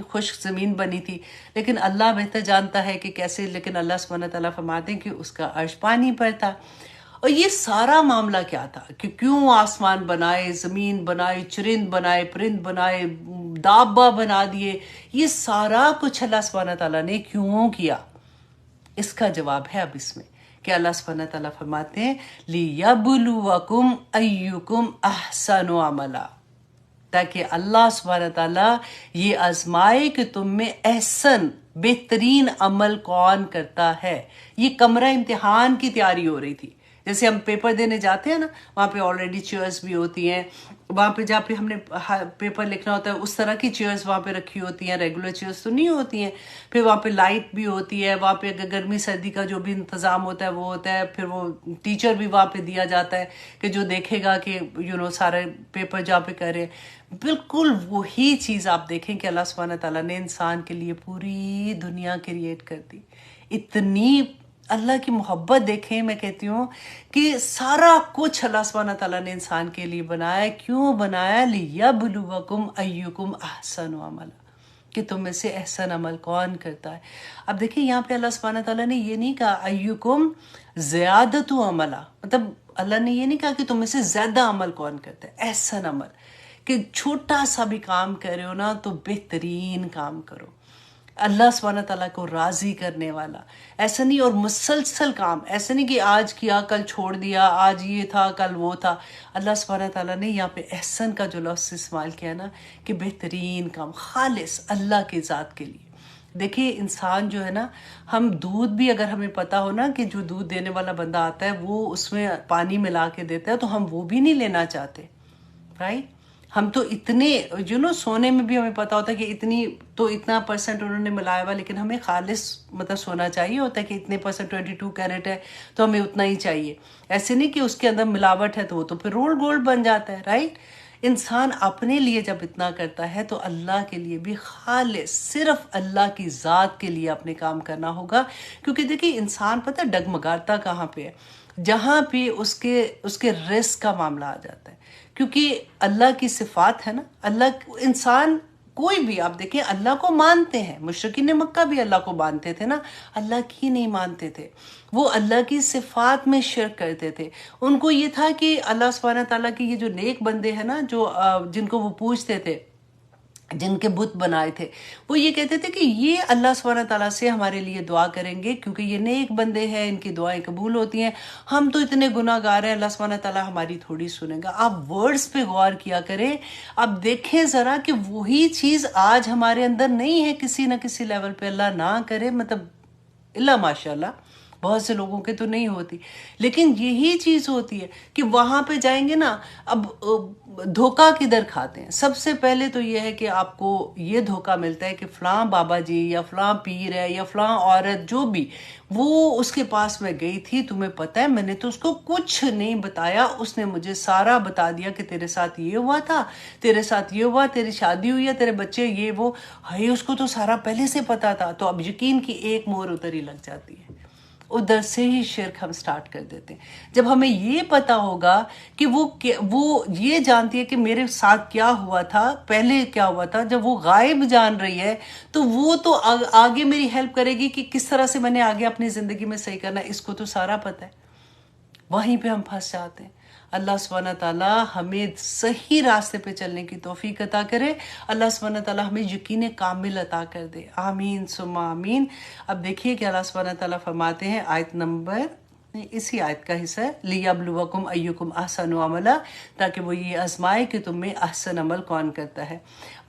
S1: خشک زمین بنی تھی، لیکن اللہ بہتر جانتا ہے کہ کیسے، لیکن اللہ سبحانہ تعالیٰ فرماتے ہیں کہ اس کا عرش پانی پر تھا۔ اور یہ سارا معاملہ کیا تھا کہ کیوں آسمان بنائے، زمین بنائے، چرند بنائے، پرند بنائے، دابہ بنا دیے، یہ سارا کچھ اللہ سبحانہ تعالیٰ نے کیوں کیا؟ اس کا جواب ہے اب اس میں کہ اللہ سبحانہ تعالیٰ فرماتے ہیں لِيَبْلُوَكُمْ أَيُّكُمْ أَحْسَنُ عَمَلًا، تاکہ اللہ سبحانہ تعالیٰ یہ آزمائے کہ تم میں احسن بہترین عمل کون کرتا ہے۔ یہ کمرہ امتحان کی تیاری ہو رہی تھی، جیسے ہم پیپر دینے جاتے ہیں نا، وہاں پہ آلریڈی چیئرز بھی ہوتی ہیں، وہاں پہ جہاں پہ ہم نے پیپر لکھنا ہوتا ہے اس طرح کی چیئرز وہاں پہ رکھی ہوتی ہیں، ریگولر چیئرز تو نہیں ہوتی ہیں۔ پھر وہاں پہ لائٹ بھی ہوتی ہے، وہاں پہ اگر گرمی سردی کا جو بھی انتظام ہوتا ہے وہ ہوتا ہے، پھر وہ ٹیچر بھی وہاں پہ دیا جاتا ہے کہ جو دیکھے گا کہ سارے پیپر جہاں پہ کرے۔ بالکل وہی چیز آپ دیکھیں کہ اللہ سبحانہ تعالیٰ نے انسان کے لیے پوری دنیا کریٹ کر دی۔ اتنی اللہ کی محبت دیکھیں، میں کہتی ہوں کہ سارا کچھ اللہ سبحانہ تعالیٰ نے انسان کے لیے بنایا۔ کیوں بنایا؟ لِيَبْلُوَكُمْ أَيُّكُمْ أَحْسَنُ عَمَلًا، کہ تم میں سے احسن عمل کون کرتا ہے۔ اب دیکھیں یہاں پہ اللہ سبحانہ تعالیٰ نے یہ نہیں کہا ایوکم زیادت عملہ، مطلب اللہ نے یہ نہیں کہا کہ تم میں سے زیادہ عمل کون کرتا ہے، احسن عمل، کہ چھوٹا سا بھی کام کر رہے ہو نا تو بہترین کام کرو، اللہ سبحانہ تعالیٰ کو راضی کرنے والا۔ ایسا نہیں، اور مسلسل کام، ایسا نہیں کہ آج کیا کل چھوڑ دیا، آج یہ تھا کل وہ تھا۔ اللہ سبحانہ تعالیٰ نے یہاں پہ احسن کا جو لفظ استعمال کیا نا، کہ بہترین کام خالص اللہ کی ذات کے لیے۔ دیکھیے انسان جو ہے نا، ہم دودھ بھی اگر ہمیں پتہ ہو نا کہ جو دودھ دینے والا بندہ آتا ہے وہ اس میں پانی ملا کے دیتا ہے تو ہم وہ بھی نہیں لینا چاہتے، رائٹ؟ ہم تو اتنے سونے میں بھی ہمیں پتا ہوتا ہے کہ اتنا پرسنٹ انہوں نے ملایا ہوا، لیکن ہمیں خالص مطلب سونا چاہیے ہوتا ہے کہ اتنے پرسنٹ 22 کیرٹ ہے تو ہمیں اتنا ہی چاہیے۔ ایسے نہیں کہ اس کے اندر ملاوٹ ہے تو وہ تو پھر رول گولڈ بن جاتا ہے، رائٹ؟ انسان اپنے لیے جب اتنا کرتا ہے تو اللہ کے لیے بھی خالص صرف اللہ کی ذات کے لیے اپنے کام کرنا ہوگا۔ کیونکہ دیکھیں انسان پتہ ڈگمگاتا کہاں پہ ہے؟ جہاں پہ اس کے رزق کا معاملہ آ جاتا ہے، کیونکہ اللہ کی صفات ہے نا، انسان کوئی بھی آپ دیکھیں اللہ کو مانتے ہیں، مشرکین مکہ بھی اللہ کو مانتے تھے نا، اللہ کی نہیں مانتے تھے، وہ اللہ کی صفات میں شرک کرتے تھے۔ ان کو یہ تھا کہ اللہ سبحانہ تعالیٰ کی یہ جو نیک بندے ہیں نا، جو جن کو وہ پوجتے تھے، جن کے بت بنائے تھے، وہ یہ کہتے تھے کہ یہ اللہ سبحانہ تعالیٰ سے ہمارے لیے دعا کریں گے کیونکہ یہ نیک بندے ہیں، ان کی دعائیں قبول ہوتی ہیں، ہم تو اتنے گناہ گار ہیں، اللہ سبحانہ تعالیٰ ہماری تھوڑی سنے گا۔ آپ ورڈز پہ غور کیا کریں، آپ دیکھیں ذرا کہ وہی چیز آج ہمارے اندر نہیں ہے کسی نہ کسی لیول پہ، اللہ نہ کرے، مطلب اللہ ماشاءاللہ بہت سے لوگوں کے تو نہیں ہوتی، لیکن یہی چیز ہوتی ہے کہ وہاں پہ جائیں گے نا۔ اب دھوکہ کدھر کھاتے ہیں؟ سب سے پہلے تو یہ ہے کہ آپ کو یہ دھوکہ ملتا ہے کہ فلاں بابا جی یا فلاں پیر ہے یا فلاں عورت جو بھی، وہ اس کے پاس میں گئی تھی، تمہیں پتہ ہے میں نے تو اس کو کچھ نہیں بتایا، اس نے مجھے سارا بتا دیا کہ تیرے ساتھ یہ ہوا تھا، تیرے ساتھ یہ ہوا، تیری شادی ہوئی ہے، تیرے بچے یہ وہ، ہائی اس کو تو سارا پہلے سے پتا تھا۔ تو اب یقین کی ایک مہر ادھر ہی لگ جاتی ہے، ادھر سے ہی شرک ہم سٹارٹ کر دیتے ہیں۔ جب ہمیں یہ پتا ہوگا کہ وہ یہ جانتی ہے کہ میرے ساتھ کیا ہوا تھا، پہلے کیا ہوا تھا، جب وہ غائب جان رہی ہے تو وہ تو آگے میری ہیلپ کرے گی کہ کس طرح سے میں نے آگے اپنی زندگی میں صحیح کرنا ہے، اس کو تو سارا پتہ ہے۔ وہیں پہ ہم پھنس جاتے ہیں۔ اللہ سبحانہ تعالیٰ ہمیں صحیح راستے پہ چلنے کی توفیق عطا کرے، اللہ سبحانہ تعالیٰ ہمیں یقین کامل عطا کر دے، آمین ثم آمین۔ اب دیکھیے کہ اللہ سبحانہ تعالیٰ فرماتے ہیں، آیت نمبر اسی آیت کا حصہ ہے، لِيَبْلُوَكُمْ أَيُّكُمْ أَحْسَنُ عَمَلًا، تاکہ وہ یہ آزمائے کہ تم میں احسن عمل کون کرتا ہے۔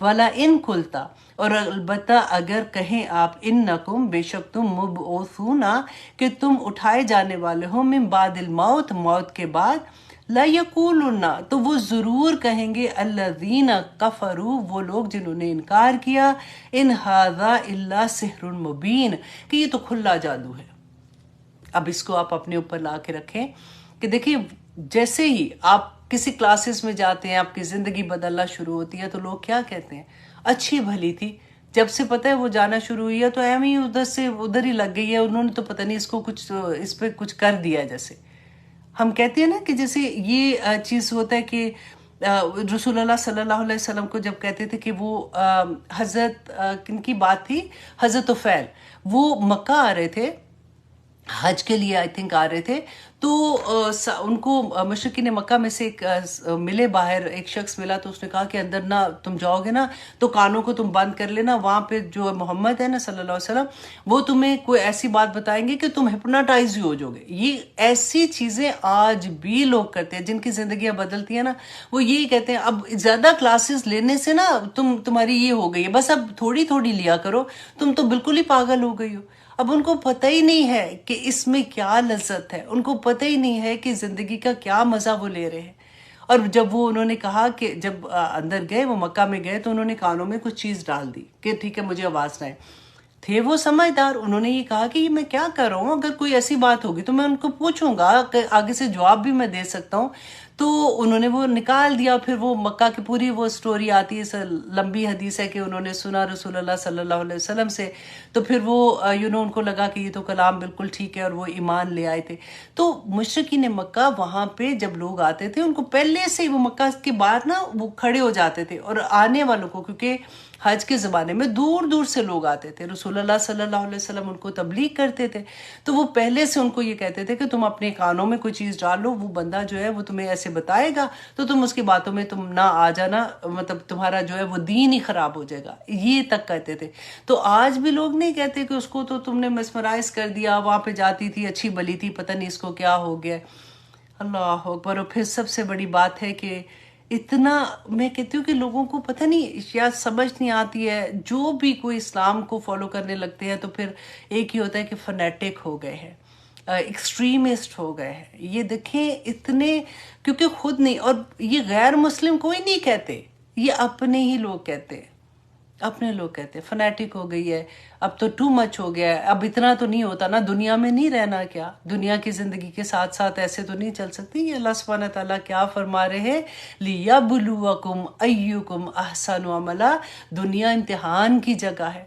S1: وَلَئِن قُلْتَ، اور البتہ اگر کہیں آپ، اِنَّكُمْ، بے شک تم، مُبْعُوثُونَ، کہ تم اٹھائے جانے والے ہو، مِن بَعْدِ الْمَوْتِ، موت کے بعد، لَيَقُولُنَّ، تو وہ ضرور کہیں گے، الَّذِينَ كَفَرُوا، وہ لوگ جنہوں نے انکار کیا، إِنْ هَذَا إِلَّا سِحْرٌ مُبِينٌ، کہ یہ تو کھلا جادو ہے۔ اب اس کو آپ اپنے اوپر لا کے رکھیں کہ دیکھیں جیسے ہی آپ کسی کلاسز میں جاتے ہیں، آپ کی زندگی بدلنا شروع ہوتی ہے تو لوگ کیا کہتے ہیں؟ اچھی بھلی تھی، جب سے پتہ ہے وہ جانا شروع ہوئی ہے تو ایم ہی ادھر سے ادھر ہی لگ گئی ہے، انہوں نے تو پتہ نہیں اس پہ کچھ کر دیا۔ جیسے ہم کہتے ہیں نا کہ جیسے یہ چیز ہوتا ہے کہ رسول اللہ صلی اللہ علیہ وسلم کو جب کہتے تھے کہ وہ حضرت کن کی بات تھی، حضرت طفیل، وہ مکہ آ رہے تھے حج کے لیے، آئی تھنک آ رہے تھے، تو ان کو مشرکین مکہ میں سے ایک ملے، باہر ایک شخص ملا، تو اس نے کہا کہ اندر نہ تم جاؤ گے نا تو کانوں کو تم بند کر لینا، وہاں پہ جو محمد ہے نا صلی اللہ علیہ وسلم وہ تمہیں کوئی ایسی بات بتائیں گے کہ تم ہپناٹائز ہی ہو جاؤ گے۔ یہ ایسی چیزیں آج بھی لوگ کرتے ہیں، جن کی زندگیاں بدلتی ہیں نا، وہ یہی کہتے ہیں اب زیادہ کلاسز لینے سے نا تمہاری یہ ہو گئی ہے، بس اب تھوڑی تھوڑی لیا کرو، تم تو بالکل ہی پاگل ہو گئی ہو۔ اب ان کو پتہ ہی نہیں ہے کہ اس میں کیا لذت ہے، ان کو پتہ ہی نہیں ہے کہ زندگی کا کیا مزہ وہ لے رہے ہیں۔ اور جب وہ انہوں نے کہا کہ جب اندر گئے، وہ مکہ میں گئے، تو انہوں نے کانوں میں کچھ چیز ڈال دی کہ ٹھیک ہے مجھے آواز نہ آئے۔ تھے وہ سمجھدار، انہوں نے یہ کہا کہ یہ میں کیا کر رہا ہوں، اگر کوئی ایسی بات ہوگی تو میں ان کو پوچھوں گا، آگے سے جواب بھی میں دے سکتا ہوں۔ تو انہوں نے وہ نکال دیا، پھر وہ مکہ کی پوری وہ سٹوری آتی ہے، لمبی حدیث ہے کہ انہوں نے سنا رسول اللہ صلی اللہ علیہ وسلم سے، تو پھر وہ ان کو لگا کہ یہ تو کلام بالکل ٹھیک ہے، اور وہ ایمان لے آئے تھے۔ تو مشرکین مکہ وہاں پہ جب لوگ آتے تھے، ان کو پہلے سے ہی وہ مکہ کے بعد نا وہ کھڑے ہو جاتے تھے، اور آنے والوں کو، کیونکہ حج کے زمانے میں دور دور سے لوگ آتے تھے، رسول اللہ صلی اللہ علیہ وسلم ان کو تبلیغ کرتے تھے، تو وہ پہلے سے ان کو یہ کہتے تھے کہ تم اپنے کانوں میں کوئی چیز ڈال لو، وہ بندہ جو ہے وہ تمہیں ایسے بتائے گا تو تم اس کی باتوں میں تم نہ آ جانا، مطلب تمہارا جو ہے وہ دین ہی خراب ہو جائے گا، یہ تک کہتے تھے۔ تو آج بھی لوگ نہیں کہتے کہ اس کو تو تم نے مسمرائز کر دیا، وہاں پہ جاتی تھی اچھی بلی تھی، پتہ نہیں اس کو کیا ہو گیا۔ اللہ اکبر۔ اور پھر سب سے بڑی بات ہے کہ اتنا، میں کہتی ہوں کہ لوگوں کو پتہ نہیں یا سمجھ نہیں آتی ہے، جو بھی کوئی اسلام کو فالو کرنے لگتے ہیں تو پھر ایک ہی ہوتا ہے کہ فنیٹک ہو گئے ہیں، ایکسٹریمسٹ ہو گئے ہیں۔ یہ دیکھیں اتنے، کیونکہ خود نہیں، اور یہ غیر مسلم کوئی نہیں کہتے، یہ اپنے ہی لوگ کہتے ہیں، اپنے لوگ کہتے ہیں فنیٹک ہو گئی ہے، اب تو ٹو مچ ہو گیا ہے، اب اتنا تو نہیں ہوتا نا، دنیا میں نہیں رہنا کیا، دنیا کی زندگی کے ساتھ ساتھ ایسے تو نہیں چل سکتی۔ یہ اللہ سبحانہ تعالیٰ کیا فرما رہے ہیں، لِيَبْلُوَكُمْ أَيُّكُمْ أَحْسَنُ عَمَلًا، دنیا امتحان کی جگہ ہے،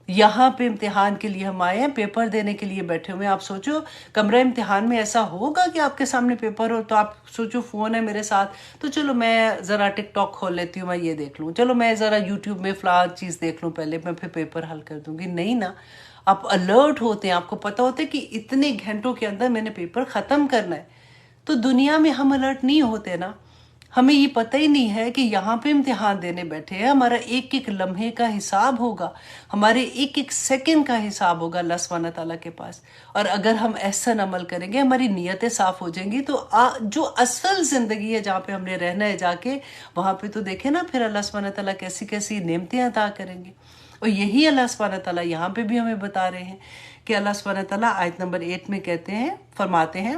S1: یہاں پہ امتحان کے لیے ہم آئے ہیں، پیپر دینے کے لیے بیٹھے ہوئے ہیں۔ آپ سوچو کمرہ امتحان میں ایسا ہوگا کہ آپ کے سامنے پیپر ہو تو آپ سوچو فون ہے میرے ساتھ تو چلو میں ذرا ٹک ٹاک کھول لیتی ہوں، میں یہ دیکھ لوں، چلو میں ذرا یوٹیوب میں فلاں چیز دیکھ لوں پہلے، میں پھر پیپر حل کر دوں گی۔ نہیں نا، آپ الرٹ ہوتے ہیں، آپ کو پتہ ہوتا ہے کہ اتنے گھنٹوں کے اندر میں نے پیپر ختم کرنا ہے۔ تو دنیا میں ہم الرٹ نہیں ہوتے نا، ہمیں یہ پتہ ہی نہیں ہے کہ یہاں پہ امتحان دینے بیٹھے ہیں، ہمارا ایک ایک لمحے کا حساب ہوگا، ہمارے ایک ایک سیکنڈ کا حساب ہوگا اللہ سبحانہ تعالیٰ کے پاس۔ اور اگر ہم احسن عمل کریں گے، ہماری نیتیں صاف ہو جائیں گی، تو جو اصل زندگی ہے جہاں پہ ہم نے رہنا ہے جا کے، وہاں پہ تو دیکھیں نا پھر اللہ سبحانہ تعالیٰ کیسی کیسی نعمتیں عطا کریں گے۔ اور یہی اللہ سبحانہ تعالیٰ یہاں پہ بھی ہمیں بتا رہے ہیں کہ اللہ سبحانہ تعالیٰ آیت نمبر 8 میں کہتے ہیں، فرماتے ہیں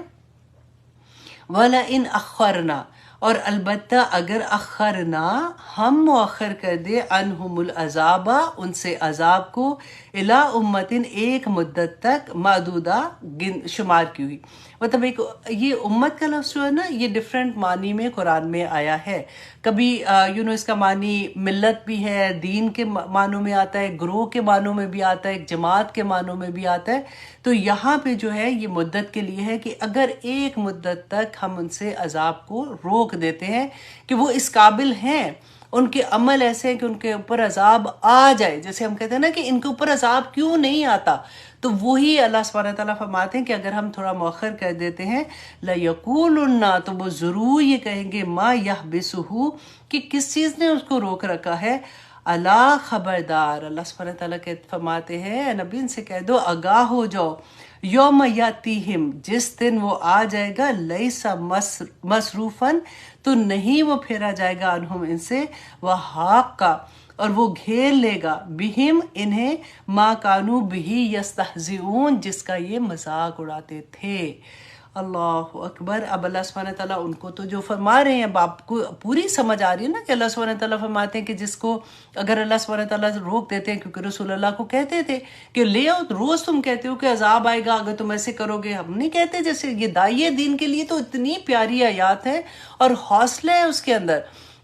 S1: وَلَئِنْ أَخَّرْنَا، اور البتہ اگر اخرنا، ہم مؤخر کر دے، عنہم العذاب، ان سے عذاب کو، الی امتن، ایک مدت تک، معدودہ، شمار کی ہوئی، مطلب ایک یہ امت کا لفظ جو ہے نا، یہ ڈیفرنٹ معنی میں قرآن میں آیا ہے۔ کبھی اس کا معنی ملت بھی ہے، دین کے معنوں میں آتا ہے، گروہ کے معنوں میں بھی آتا ہے، ایک جماعت کے معنوں میں بھی آتا ہے۔ تو یہاں پہ جو ہے یہ مدت کے لیے ہے کہ اگر ایک مدت تک ہم ان سے عذاب کو روک دیتے ہیں کہ وہ اس قابل ہیں، ان کے عمل ایسے ہیں کہ ان کے اوپر عذاب آ جائے، جیسے ہم کہتے ہیں نا کہ ان کے اوپر عذاب کیوں نہیں آتا، تو وہی اللہ سبحانہ تعالیٰ فرماتے ہیں کہ اگر ہم تھوڑا مؤخر کر دیتے ہیں، لَيَقُولُنَّ، تو وہ ضرور یہ کہیں گے، مَا يَحْبِسُهُ، کہ کس چیز نے اس کو روک رکھا ہے، اللہ خبردار، اللہ سبحانہ تعالیٰ فرماتے ہیں اے نبی ان سے کہہ دو آگاہ ہو جاؤ، یوم یاتیہم، جس دن وہ آ جائے گا، لیسا مصروفاً، تو نہیں وہ پھیرا جائے گا، عنہم، ان سے، وحاق کا، اور وہ گھیر لے گا، بہم، انہیں، ما کانو بہی یستہزئون، جس کا یہ مذاق اڑاتے تھے۔ اللہ اکبر۔ اب اللہ سبحانہ تعالیٰ ان کو تو جو فرما رہے ہیں، اب آپ کو پوری سمجھ آ رہی ہے نا کہ اللہ سبحانہ تعالیٰ فرماتے ہیں کہ جس کو اگر اللہ سبحانہ تعالیٰ روک دیتے ہیں، کیونکہ رسول اللہ کو کہتے تھے کہ لے آؤ، روز تم کہتے ہو کہ عذاب آئے گا اگر تم ایسے کرو گے، ہم نہیں کہتے، جیسے یہ داعیہ دین کے لیے تو اتنی پیاری آیات ہیں اور حوصلہ ہے اس کے اندر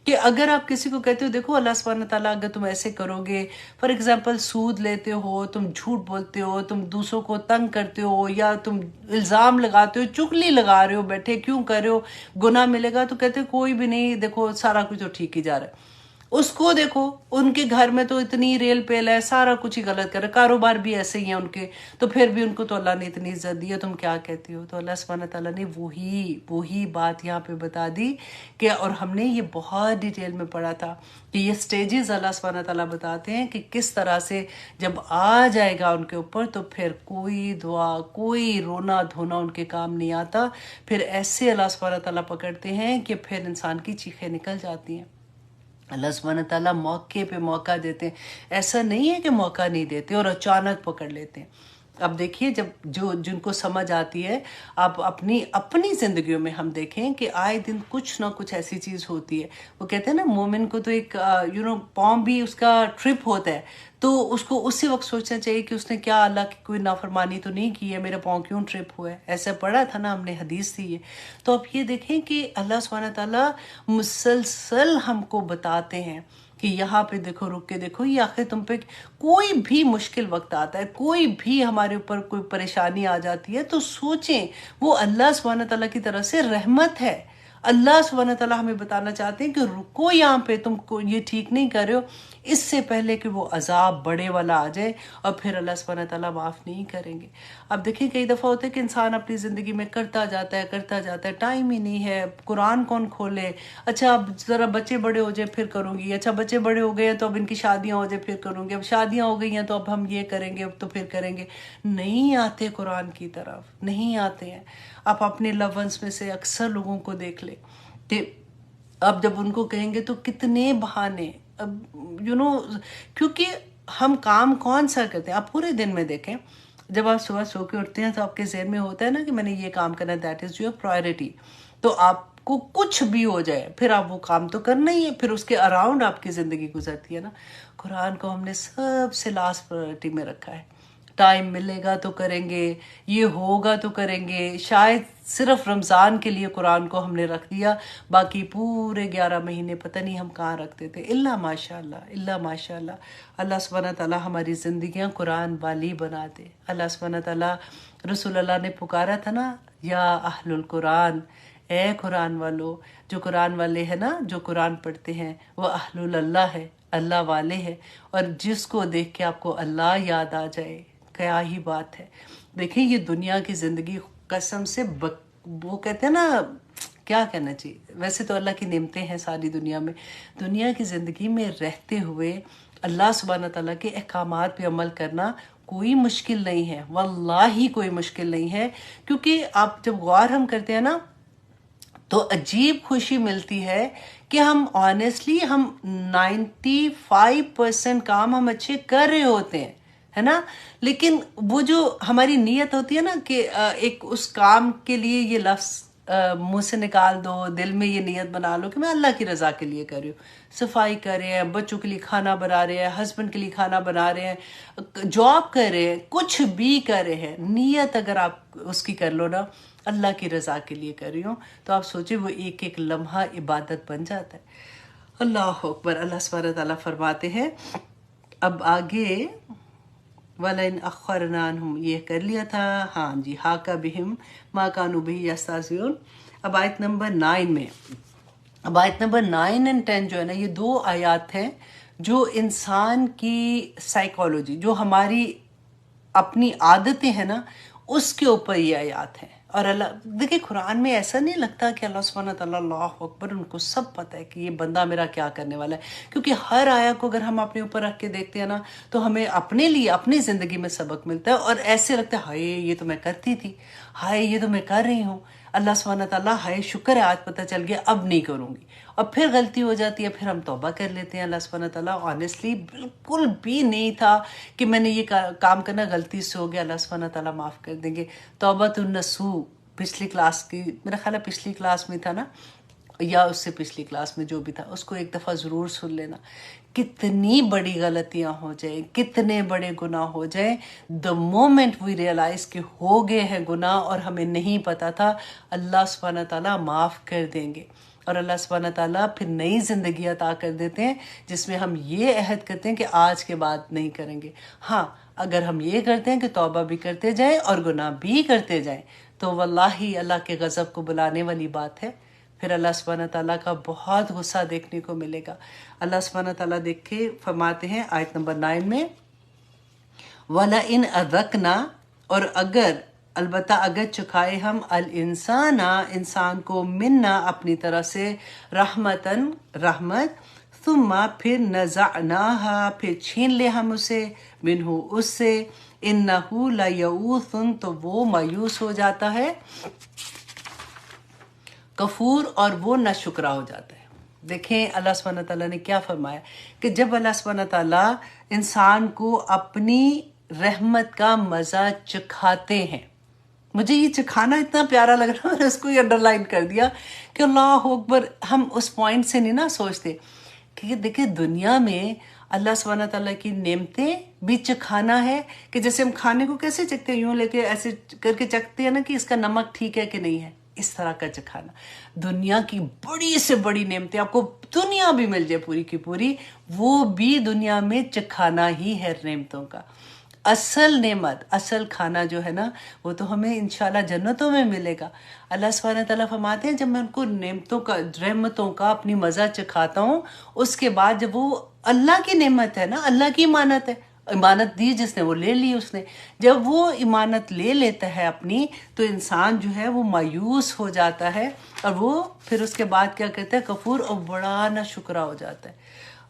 S1: کہ اگر آپ کسی کو کہتے ہو دیکھو اللہ سبحانہ تعالیٰ اگر تم ایسے کرو گے، فار ایگزامپل سود لیتے ہو، تم جھوٹ بولتے ہو، تم دوسروں کو تنگ کرتے ہو، یا تم الزام لگاتے ہو، چغلی لگا رہے ہو، بیٹھے کیوں کر رہے ہو، گناہ ملے گا، تو کہتے کوئی بھی نہیں، دیکھو سارا کچھ تو ٹھیک ہی جا رہا ہے۔ اس کو دیکھو، ان کے گھر میں تو اتنی ریل پیل ہے، سارا کچھ ہی غلط کر رہا ہے، کاروبار بھی ایسے ہی ہیں ان کے، تو پھر بھی ان کو تو اللہ نے اتنی عزت دی ہے، تم کیا کہتی ہو؟ تو اللہ سبحانہ تعالیٰ نے وہی بات یہاں پہ بتا دی کہ، اور ہم نے یہ بہت ڈیٹیل میں پڑھا تھا کہ یہ سٹیجز اللہ سبحانہ تعالیٰ بتاتے ہیں کہ کس طرح سے جب آ جائے گا ان کے اوپر تو پھر کوئی دعا، کوئی رونا دھونا ان کے کام نہیں آتا، پھر ایسے اللہ سبحانہ تعالیٰ پکڑتے ہیں کہ پھر انسان کی چیخیں نکل جاتی ہیں۔ اللہ سبحانہ تعالیٰ موقع پہ موقع دیتے ہیں، ایسا نہیں ہے کہ موقع نہیں دیتے اور اچانک پکڑ لیتے ہیں۔ اب دیکھیے، جب جن کو سمجھ آتی ہے، آپ اپنی زندگیوں میں ہم دیکھیں کہ آئے دن کچھ نہ کچھ ایسی چیز ہوتی ہے۔ وہ کہتے ہیں نا، مومن کو تو ایک پاؤں بھی اس کا ٹرپ ہوتا ہے، تو اس کو اسی وقت سوچنا چاہیے کہ اس نے کیا اللہ کی کوئی نافرمانی تو نہیں کی ہے، میرا پاؤں کیوں ٹرپ ہوا ہے۔ ایسا پڑھا تھا نا ہم نے، حدیث تھی یہ۔ تو اب یہ دیکھیں کہ اللہ سبحانہ تعالیٰ مسلسل ہم کو بتاتے ہیں کہ یہاں پہ دیکھو، رک کے دیکھو، یہ آخر تم پہ کوئی بھی مشکل وقت آتا ہے، کوئی بھی ہمارے اوپر کوئی پریشانی آ جاتی ہے، تو سوچیں وہ اللہ سبحانہ تعالیٰ کی طرف سے رحمت ہے۔ اللہ سبحانہ تعالیٰ ہمیں بتانا چاہتے ہیں کہ رکو یہاں پہ، تم کو یہ ٹھیک نہیں کر رہے ہو، اس سے پہلے کہ وہ عذاب بڑے والا آ جائے، اور پھر اللہ سبحانہ تعالیٰ معاف نہیں کریں گے۔ اب دیکھیں، کئی دفعہ ہوتا ہے کہ انسان اپنی زندگی میں کرتا جاتا ہے، ٹائم ہی نہیں ہے، قرآن کون کھولے، اچھا اب ذرا بچے بڑے ہو جائے پھر کروں گی، اچھا بچے بڑے ہو گئے ہیں تو اب ان کی شادیاں ہو جائے پھر کروں گی، اب شادیاں ہو گئی ہیں تو اب ہم یہ کریں گے، اب تو پھر کریں گے۔ نہیں آتے قرآن کی طرف، نہیں آتے ہیں۔ آپ اپنے لو ونس میں سے اکثر لوگوں کو دیکھ لیں کہ اب جب ان کو کہیں گے تو کتنے بہانے، اب کیونکہ ہم کام کون سا کرتے ہیں؟ آپ پورے دن میں دیکھیں، جب آپ صبح سو کے اٹھتے ہیں تو آپ کے ذہن میں ہوتا ہے نا کہ میں نے یہ کام کرنا، دیٹ از یور پرائرٹی۔ تو آپ کو کچھ بھی ہو جائے پھر آپ وہ کام تو کرنا ہی ہے، پھر اس کے اراؤنڈ آپ کی زندگی گزرتی ہے نا۔ قرآن کو ہم نے سب سے لاسٹ پرائرٹی میں رکھا ہے۔ ٹائم ملے گا تو کریں گے، یہ ہوگا تو کریں گے، شاید صرف رمضان کے لیے قرآن کو ہم نے رکھ دیا، باقی پورے 11 مہینے پتہ نہیں ہم کہاں رکھتے تھے۔ اللہ ماشاء اللہ اللہ سبحانہ تعالیٰ ہماری زندگیاں قرآن والی بنا دے۔ اللہ سبحانہ تعالیٰ، رسول اللہ نے پکارا تھا نا، یا اہل القرآن، اے قرآن والو، جو قرآن والے ہیں نا، جو قرآن پڑھتے ہیں، وہ اہل اللہ ہے، اللہ والے ہیں، اور جس کو دیکھ کے آپ کو اللہ یاد آ جائے، کیا ہی بات ہے۔ دیکھیں، یہ دنیا کی زندگی قسم سے وہ کہتے ہیں نا، کیا کہنا چاہیے، ویسے تو اللہ کی نعمتیں ہیں ساری دنیا میں، دنیا کی زندگی میں رہتے ہوئے اللہ سبحانہ تعالیٰ کے احکامات پہ عمل کرنا کوئی مشکل نہیں ہے، واللہ کوئی مشکل نہیں ہے، کیونکہ آپ جب غور ہم کرتے ہیں نا تو عجیب خوشی ملتی ہے کہ ہم آنیسٹلی، ہم 95% کام ہم اچھے کر رہے ہوتے ہیں، ہے نا، لیکن وہ جو ہماری نیت ہوتی ہے نا کہ ایک اس کام کے لیے یہ لفظ منہ سے نکال دو، دل میں یہ نیت بنا لو کہ میں اللہ کی رضا کے لیے کر رہی ہوں، صفائی کر رہے ہیں، بچوں کے لیے کھانا بنا رہے ہیں، ہسبینڈ کے لیے کھانا بنا رہے ہیں، جاب کر رہے ہیں، کچھ بھی کر رہے ہیں، نیت اگر آپ اس کی کر لو نا، اللہ کی رضا کے لیے کر رہی ہوں، تو آپ سوچیں وہ ایک ایک لمحہ عبادت بن جاتا ہے۔ اللہ اکبر۔ اللہ سبحانہ تعالیٰ فرماتے ہیں، اب آگے وَلَئِنْ أَخَّرْنَا عَنْهُمْ، یہ کر لیا تھا، ہاں جی، حَاقَ بِهِمْ مَا كَانُوا بِهِ يَسْتَهْزِئُونَ۔ اب آیت نمبر 9 میں، اب آیت نمبر 9 اور 10 جو ہے نا، یہ 2 آیات ہیں جو انسان کی سائیکالوجی، جو ہماری اپنی عادتیں ہیں نا، اس کے اوپر یہ آیات ہیں۔ اور اللہ دیکھیں، قرآن میں ایسا نہیں لگتا کہ اللہ سبحانہ تعالیٰ، اللہ اکبر، ان کو سب پتہ ہے کہ یہ بندہ میرا کیا کرنے والا ہے، کیونکہ ہر آیا کو اگر ہم اپنے اوپر رکھ کے دیکھتے ہیں نا تو ہمیں اپنے لیے اپنی زندگی میں سبق ملتا ہے، اور ایسے لگتا ہے ہائے یہ تو میں کرتی تھی، ہائے یہ تو میں کر رہی ہوں، اللہ سبحانہ تعالیٰ ہائے شکر ہے آج پتہ چل گیا، اب نہیں کروں گی، اور پھر غلطی ہو جاتی ہے، پھر ہم توبہ کر لیتے ہیں۔ اللہ سبحانہ تعالیٰ آنیسٹلی بالکل بھی نہیں تھا کہ میں نے یہ کام کرنا غلطی سے ہو گیا، اللہ سبحانہ تعالیٰ معاف کر دیں گے۔ توبۃ النصوح پچھلی کلاس کی، میرا خیال ہے پچھلی کلاس میں تھا نا، یا اس سے پچھلی کلاس میں جو بھی تھا، اس کو ایک دفعہ ضرور سن لینا۔ کتنی بڑی غلطیاں ہو جائیں، کتنے بڑے گناہ ہو جائیں، the moment we realize کہ ہو گئے ہیں گناہ اور ہمیں نہیں پتا تھا، اللہ سبحانہ تعالیٰ معاف کر دیں گے، اور اللہ سبحانہ تعالیٰ پھر نئی زندگی عطا کر دیتے ہیں جس میں ہم یہ عہد کرتے ہیں کہ آج کے بعد نہیں کریں گے۔ ہاں، اگر ہم یہ کرتے ہیں کہ توبہ بھی کرتے جائیں اور گناہ بھی کرتے جائیں، تو واللہ اللہ کے غضب کو بلانے والی بات ہے پھر اللہ سبحانہ تعالیٰ کا بہت غصہ دیکھنے کو ملے گا۔ اللہ سبحانہ تعالیٰ دیکھ کے فرماتے ہیں آیت نمبر 9 میں، وَلَئِنْ أَذَقْنَا، اور البتہ اگر چکھائے ہم الانسان انسان کو منا اپنی طرف سے رحمتاً رحمت، ثم پھر نزعناها پھر چھین لے ہم اسے منہ اس سے، انہ لیئوث تو وہ مایوس ہو جاتا ہے، کفور اور وہ ناشکرا ہو جاتا ہے۔ دیکھیں اللہ سبحانہ تعالیٰ نے کیا فرمایا کہ جب اللہ سبحانہ تعالیٰ انسان کو اپنی رحمت کا مزہ چکھاتے ہیں، مجھے یہ چکھانا اتنا پیارا لگ رہا ہے، میں نے اس کو یہ انڈر لائن کر دیا کہ اللہ اکبر، ہم اس پوائنٹ سے نہیں نا سوچتے کہ دیکھیں دنیا میں اللہ سبحانہ تعالیٰ کی نعمتیں بھی چکھانا ہے، کہ جیسے ہم کھانے کو کیسے چکھتے ہیں، یوں لے کے ایسے کر کے چکھتے ہیں نا کہ اس کا نمک ٹھیک ہے کہ نہیں ہے، اس طرح کا چکھانا۔ دنیا کی بڑی سے بڑی نعمتیں، آپ کو دنیا بھی مل جائے پوری کی پوری، وہ بھی دنیا میں چکھانا ہی ہے نعمتوں کا۔ اصل نعمت، اصل کھانا جو ہے نا وہ تو ہمیں انشاءاللہ جنتوں میں ملے گا۔ اللہ سبحانہ تعالیٰ فرماتے ہیں جب میں ان کو نعمتوں کا، رحمتوں کا اپنی مزہ چکھاتا ہوں، اس کے بعد جب وہ اللہ کی نعمت ہے نا، اللہ کی امانت ہے، امانت دی جس نے وہ لے لی، اس نے جب وہ امانت لے لیتا ہے اپنی، تو انسان جو ہے وہ مایوس ہو جاتا ہے، اور وہ پھر اس کے بعد کیا کہتا ہے، کفور، اور بڑا ناشکرا ہو جاتا ہے۔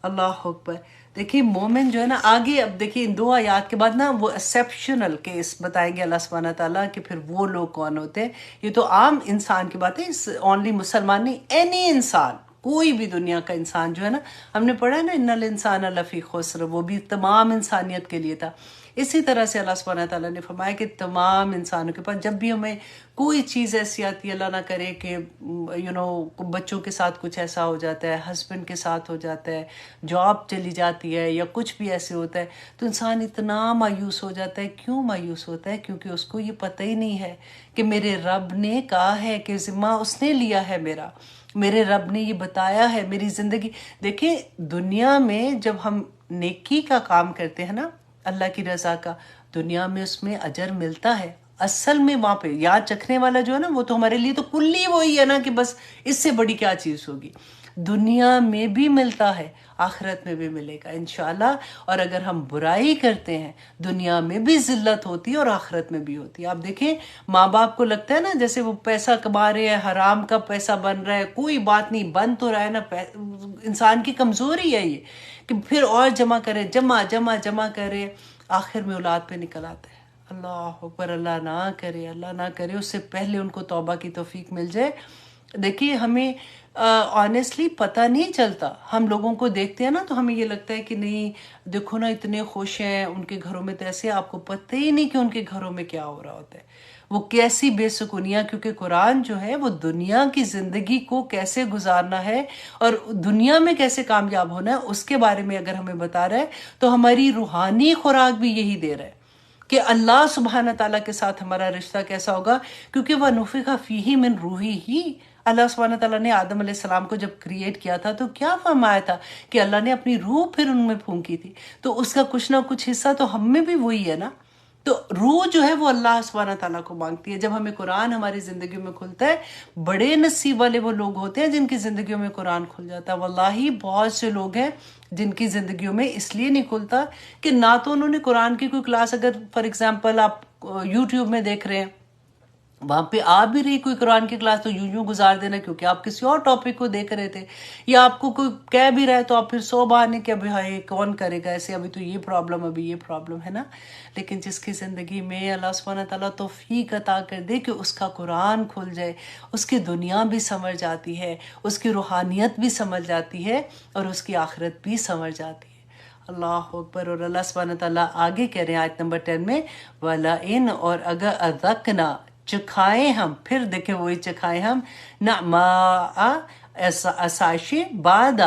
S1: اللہ اکبر۔ دیکھیے مومن جو ہے نا، آگے اب دیکھیے ان 2 آیات کے بعد نا وہ ایکسیپشنل کیس بتائیں گے اللہ سبحانہ تعالیٰ کہ پھر وہ لوگ کون ہوتے ہیں۔ یہ تو عام انسان کی بات ہے، اونلی مسلمان نہیں، اینی انسان، کوئی بھی دنیا کا انسان جو ہے نا، ہم نے پڑھا ہے نا ان الانسان لفی خسر، وہ بھی تمام انسانیت کے لیے تھا۔ اسی طرح سے اللہ سبحانہ تعالیٰ نے فرمایا کہ تمام انسانوں کے پاس جب بھی ہمیں کوئی چیز ایسی آتی ہے، اللہ نہ کرے کہ بچوں کے ساتھ کچھ ایسا ہو جاتا ہے، ہسبینڈ کے ساتھ ہو جاتا ہے، جاب چلی جاتی ہے، یا کچھ بھی ایسے ہوتا ہے، تو انسان اتنا مایوس ہو جاتا ہے۔ کیوں مایوس ہوتا ہے؟ کیونکہ اس کو یہ پتہ ہی نہیں ہے کہ میرے رب نے کہا ہے کہ ذمہ اس نے لیا ہے، میرے رب نے یہ بتایا ہے میری زندگی۔ دیکھیں دنیا میں جب ہم نیکی کا کام کرتے ہیں نا، اللہ کی رضا کا، دنیا میں اس میں اجر ملتا ہے۔ اصل میں وہاں پہ یاد رکھنے والا جو ہے نا، وہ تو ہمارے لیے تو کلی وہی ہے نا کہ بس اس سے بڑی کیا چیز ہوگی۔ دنیا میں بھی ملتا ہے، آخرت میں بھی ملے گا انشاءاللہ۔ اور اگر ہم برائی کرتے ہیں، دنیا میں بھی ذلت ہوتی ہے اور آخرت میں بھی ہوتی ہے۔ آپ دیکھیں ماں باپ کو لگتا ہے نا جیسے وہ پیسہ کما رہے ہیں، حرام کا پیسہ بن رہا ہے، کوئی بات نہیں، بن تو رہا ہے نا، انسان کی کمزوری ہے یہ کہ پھر اور جمع کرے، جمع کرے، آخر میں اولاد پہ نکل آتا ہے۔ اللہ اکبر، اللہ نہ کرے اس سے پہلے ان کو توبہ کی توفیق مل جائے۔ دیکھیے ہمیں آنیسٹلی پتہ نہیں چلتا، ہم لوگوں کو دیکھتے ہیں نا تو ہمیں یہ لگتا ہے کہ نہیں دیکھو نا اتنے خوش ہیں، ان کے گھروں میں تو ایسے، آپ کو پتہ ہی نہیں کہ ان کے گھروں میں کیا ہو رہا ہوتا ہے، وہ کیسی بے سکونیاں، کیونکہ قرآن جو ہے وہ دنیا کی زندگی کو کیسے گزارنا ہے اور دنیا میں کیسے کامیاب ہونا ہے اس کے بارے میں اگر ہمیں بتا رہا ہے، تو ہماری روحانی خوراک بھی یہی دے رہا ہے کہ اللہ سبحانہ تعالیٰ کے ساتھ ہمارا رشتہ کیسا ہوگا، کیونکہ وہ نفخ فیہ من روحی ہی، اللہ سبحانہ تعالیٰ نے آدم علیہ السلام کو جب کریٹ کیا تھا تو کیا فرمایا تھا کہ اللہ نے اپنی روح پھر ان میں پھونکی تھی، تو اس کا کچھ نہ کچھ حصہ تو ہم میں بھی وہی ہے نا۔ تو روح جو ہے وہ اللہ سبحانہ تعالیٰ کو مانگتی ہے۔ جب ہمیں قرآن ہماری زندگی میں کھلتا ہے، بڑے نصیب والے وہ لوگ ہوتے ہیں جن کی زندگیوں میں قرآن کھل جاتا ہے۔ واللہ بہت سے لوگ ہیں جن کی زندگیوں میں اس لیے نہیں کھلتا کہ نہ تو انہوں نے قرآن کی کوئی کلاس، اگر فار ایگزامپل آپ یوٹیوب میں دیکھ رہے ہیں، وہاں پہ آ بھی رہی کوئی قرآن کی کلاس، تو یوں گزار دینا کیونکہ آپ کسی اور ٹاپک کو دیکھ رہے تھے، یا آپ کو کوئی کہہ بھی رہا ہے تو آپ پھر 100 بہانے کہ ابھی ہائی کون کرے گا ایسے، ابھی تو یہ پرابلم، ابھی یہ پرابلم ہے نا۔ لیکن جس کی زندگی میں اللہ سبحانہ تعالیٰ توفیق عطا کر دے کہ اس کا قرآن کھل جائے، اس کی دنیا بھی سمجھ جاتی ہے، اس کی روحانیت بھی سمجھ جاتی ہے، اور اس کی آخرت بھی سمجھ جاتی ہے۔ اللہ اکبر۔ اور اللہ سبحانہ تعالیٰ آگے کہہ رہے ہیں آیت نمبر 10 میں، وَلَئِنْ اور اگر اذقنا چکھائے ہم، پھر دیکھیں وہی چکھائے ہم، نعماء اسائشیں، بعد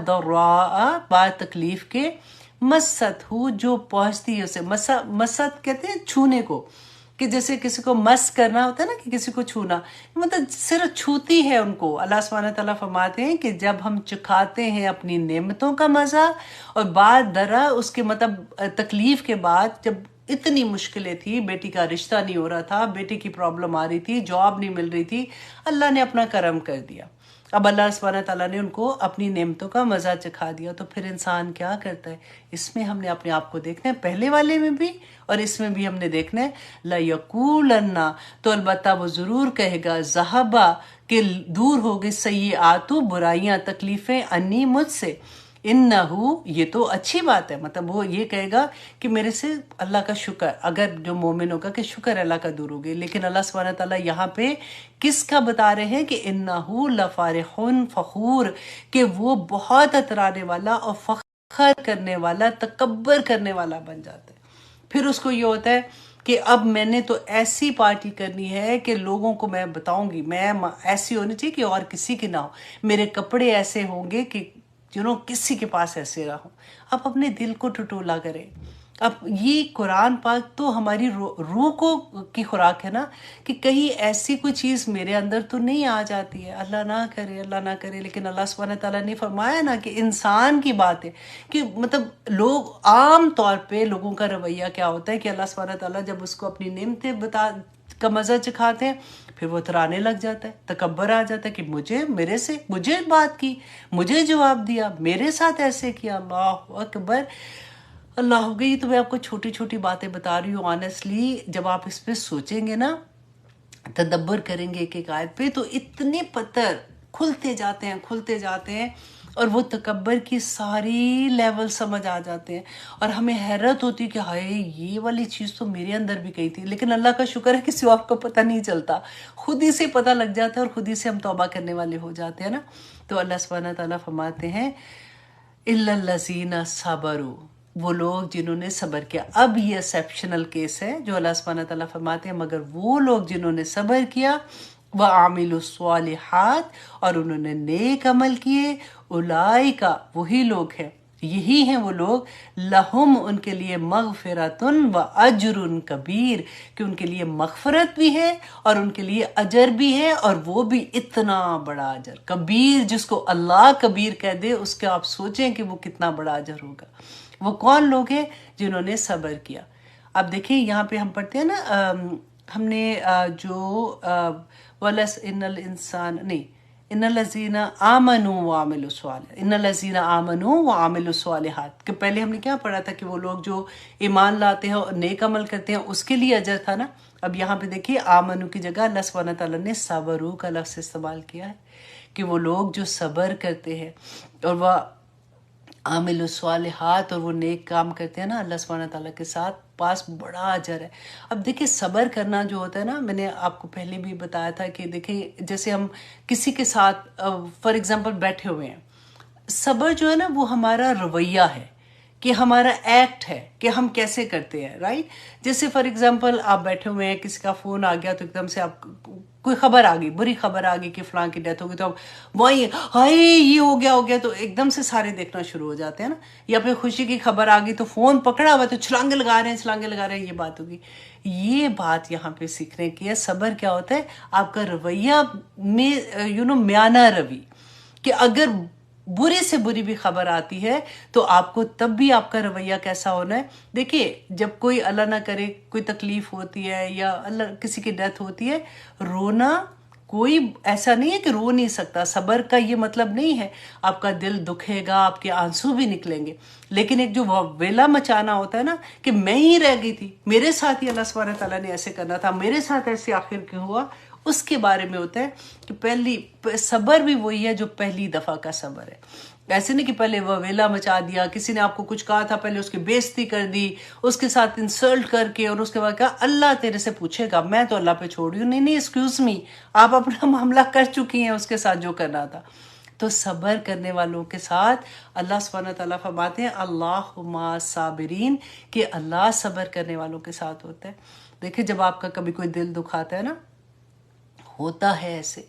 S1: ضراء بعد تکلیف کے، مست ہو جو پہنچتی ہے اسے، مست کہتے ہیں چھونے کو، کہ جیسے کسی کو مس کرنا ہوتا ہے نا کہ کسی کو چھونا، مطلب صرف چھوتی ہے ان کو۔ اللہ سبحانہ تعالیٰ فرماتے ہیں کہ جب ہم چکھاتے ہیں اپنی نعمتوں کا مزہ، اور بعد درا اس کے مطلب تکلیف کے بعد، جب اتنی مشکلیں تھی، بیٹی کا رشتہ نہیں ہو رہا تھا، بیٹی کی پرابلم آ رہی تھی، جاب نہیں مل رہی تھی، اللہ نے اپنا کرم کر دیا، اب اللہ سبحانہ تعالیٰ نے ان کو اپنی نعمتوں کا مزہ چکھا دیا، تو پھر انسان کیا کرتا ہے؟ اس میں ہم نے اپنے آپ کو دیکھنا ہے، پہلے والے میں بھی اور اس میں بھی ہم نے دیکھنا ہے لَيَقُولَنَّ، تو البتہ وہ ضرور کہے گا ذَهَبَ، کہ دور ہو گئی سیئات، برائیاں، تکلیفیں، انی، مجھ سے، انہو، یہ تو اچھی بات ہے، مطلب وہ یہ کہے گا کہ میرے سے اللہ کا شکر، اگر جو مومن ہوگا کہ شکر اللہ کا دور ہو گئی۔ لیکن اللہ سبحانہ تعالیٰ یہاں پہ کس کا بتا رہے ہیں کہ انہو لفارح فخور، کہ وہ بہت اترانے والا اور فخر کرنے والا، تکبر کرنے والا بن جاتا ہے۔ پھر اس کو یہ ہوتا ہے کہ اب میں نے تو ایسی پارٹی کرنی ہے کہ لوگوں کو میں بتاؤں گی، میں ایسی ہونی چاہیے کہ اور کسی کی نہ ہو، میرے کپڑے ایسے ہوں گے کہ کسی کے پاس ایسے نہ ہو۔ اب اپنے دل کو ٹٹولا کریں۔ اب یہ قرآن پاک تو ہماری روح کو کی خوراک ہے نا، کہ کہیں ایسی کوئی چیز میرے اندر تو نہیں آ جاتی ہے، اللہ نہ کرے، اللہ نہ کرے۔ لیکن اللہ سبحانہ تعالیٰ نے فرمایا نا کہ انسان کی بات ہے کہ مطلب لوگ عام طور پہ لوگوں کا رویہ کیا ہوتا ہے کہ اللہ سبحانہ تعالیٰ جب اس کو اپنی نعمتیں کا مزہ چکھاتے ہیں پھر وہ اترانے لگ جاتا ہے، تکبر آ جاتا ہے کہ مجھے بات کی، مجھے جواب دیا، میرے ساتھ ایسے کیا۔ اللہ اکبر، اللہ ہو گئی۔ تو میں آپ کو چھوٹی چھوٹی باتیں بتا رہی ہوں، آنیسٹلی جب آپ اس پہ سوچیں گے نا، تدبر کریں گے ایک ایک آیت پہ، تو اتنے پتر کھلتے جاتے ہیں اور وہ تکبر کی ساری لیول سمجھ آ جاتے ہیں، اور ہمیں حیرت ہوتی ہے کہ ہائے یہ والی چیز تو میرے اندر بھی گئی تھی۔ لیکن اللہ کا شکر ہے کسی اور کو پتہ نہیں چلتا، خود ہی سے پتہ لگ جاتا ہے اور خود ہی سے ہم توبہ کرنے والے ہو جاتے ہیں نا۔ تو اللہ سبحانہ تعالیٰ فرماتے ہیں اِلَّا الَّذِينَ صَبَرُوا، وہ لوگ جنہوں نے صبر کیا۔ اب یہ ایکسیپشنل کیس ہے جو اللہ سبحانہ تعالیٰ فرماتے ہیں مگر وہ لوگ جنہوں نے صبر کیا، وَعَمِلُوا الصَّالِحَاتِ، اور انہوں نے نیک عمل کیے، اولئک، وہی لوگ ہیں، یہی ہیں وہ لوگ، لہم، ان کے لیے، مغفرۃ واجر کبیر، کہ ان کے لیے مغفرت بھی ہے اور ان کے لیے اجر بھی ہے، اور وہ بھی اتنا بڑا اجر کبیر، جس کو اللہ کبیر کہہ دے اس کے آپ سوچیں کہ وہ کتنا بڑا اجر ہوگا۔ وہ کون لوگ ہیں؟ جنہوں نے صبر کیا۔ اب دیکھیں یہاں پہ ہم پڑھتے ہیں نا، ہم نے جو وَلَسْ إِنَّ الْإِنسَانَ نہیں، ان الذین آمنوا وعملوا الصالحات، ان الذین آمنوا وعملوا الصالحات، کہ پہلے ہم نے کیا پڑھا تھا کہ وہ لوگ جو ایمان لاتے ہیں اور نیک عمل کرتے ہیں اس کے لیے اجر تھا نا۔ اب یہاں پہ دیکھیے آمنو کی جگہ اللہ سبحانہ تعالیٰ نے صبروا کا لفظ استعمال کیا ہے، کہ وہ لوگ جو صبر کرتے ہیں اور وہ عامل الصالحات، اور وہ نیک کام کرتے ہیں نا اللہ سبحانہ تعالیٰ کے ساتھ، پاس بڑا اجر ہے۔ اب دیکھیں صبر کرنا جو ہوتا ہے نا، میں نے آپ کو پہلے بھی بتایا تھا کہ دیکھیں جیسے ہم کسی کے ساتھ فار ایگزامپل بیٹھے ہوئے ہیں، صبر جو ہے نا وہ ہمارا رویہ ہے، کہ ہمارا ایکٹ ہے کہ ہم کیسے کرتے ہیں، رائٹ؟ جیسے فار ایگزامپل آپ بیٹھے ہوئے ہیں، کسی کا فون آ گیا تو ایک دم سے آپ کوئی خبر آ گئی، بری خبر آ گئی کہ فلاں کی ڈیتھ ہو گئی، تو اب وہی ہائے یہ ہو گیا تو ایک دم سے سارے دیکھنا شروع ہو جاتے ہیں نا۔ یا پھر خوشی کی خبر آ گئی تو فون پکڑا ہوا تو چھلانگے لگا رہے ہیں، یہ بات ہوگی۔ یہ بات یہاں پہ سیکھنے کی ہے، صبر کیا ہوتا ہے؟ آپ کا رویہ میں میانہ روی، کہ اگر بری سے بری بھی خبر آتی ہے تو آپ کو تب بھی آپ کا رویہ کیسا ہونا ہے؟ دیکھیے جب کوئی اللہ نہ کرے کوئی تکلیف ہوتی ہے یا اللہ کسی کی ڈیتھ ہوتی ہے، رونا کوئی ایسا نہیں ہے کہ رو نہیں سکتا، صبر کا یہ مطلب نہیں ہے، آپ کا دل دکھے گا، آپ کے آنسو بھی نکلیں گے، لیکن ایک جو ویلا مچانا ہوتا ہے نا کہ میں ہی رہ گئی تھی، میرے ساتھ ہی اللہ سبحانہ تعالیٰ نے ایسے کرنا تھا، میرے ساتھ ایسے آخر کیوں ہوا، اس کے بارے میں ہوتا ہے کہ پہلی صبر بھی وہی ہے جو پہلی دفعہ کا صبر ہے۔ ایسے نہیں کہ پہلے وہ ویلا مچا دیا، کسی نے آپ کو کچھ کہا تھا پہلے اس کی بےزتی کر دی، اس کے ساتھ انسلٹ کر کے، اور اس کے بعد کہا اللہ تیرے سے پوچھے گا، میں تو اللہ پہ چھوڑ رہی ہوں، نہیں ایکسکیوز می، آپ اپنا معاملہ کر چکی ہیں اس کے ساتھ جو کرنا تھا۔ تو صبر کرنے والوں کے ساتھ اللہ سبحانہ تعالیٰ فرماتے ہیں اللہ مع صابرین، کہ اللہ صبر کرنے والوں کے ساتھ ہوتا ہے۔ دیکھیں جب آپ کا کبھی کوئی دل دکھاتا ہے نا، ہوتا ہے ایسے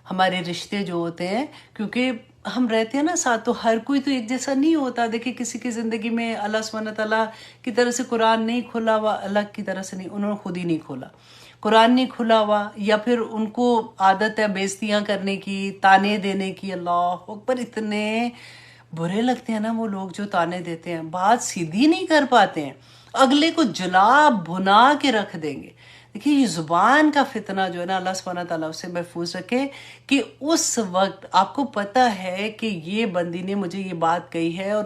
S1: ہمارے رشتے جو ہوتے ہیں، کیونکہ ہم رہتے ہیں نا ساتھ، تو ہر کوئی تو ایک جیسا نہیں ہوتا۔ دیکھیں کسی کی زندگی میں اللہ سبحانہ تعالیٰ کی طرف سے قرآن نہیں کھلا ہوا، اللہ کی طرف سے نہیں، انہوں نے خود ہی نہیں کھولا، قرآن نہیں کھلا ہوا، یا پھر ان کو عادت ہے بےزتیاں کرنے کی، تانے دینے کی۔ اللہ اکبر، اتنے برے لگتے ہیں نا وہ لوگ جو تانے دیتے ہیں، بات سیدھی نہیں کر پاتے ہیں، اگلے کو جلا بھنا کے رکھ دیں گے۔ دیکھیے یہ زبان کا فتنہ جو ہے نا اللہ سبحانہ تعالیٰ اسے محفوظ رکھے کہ اس وقت آپ کو پتہ ہے کہ یہ بندی نے مجھے یہ بات کہی ہے اور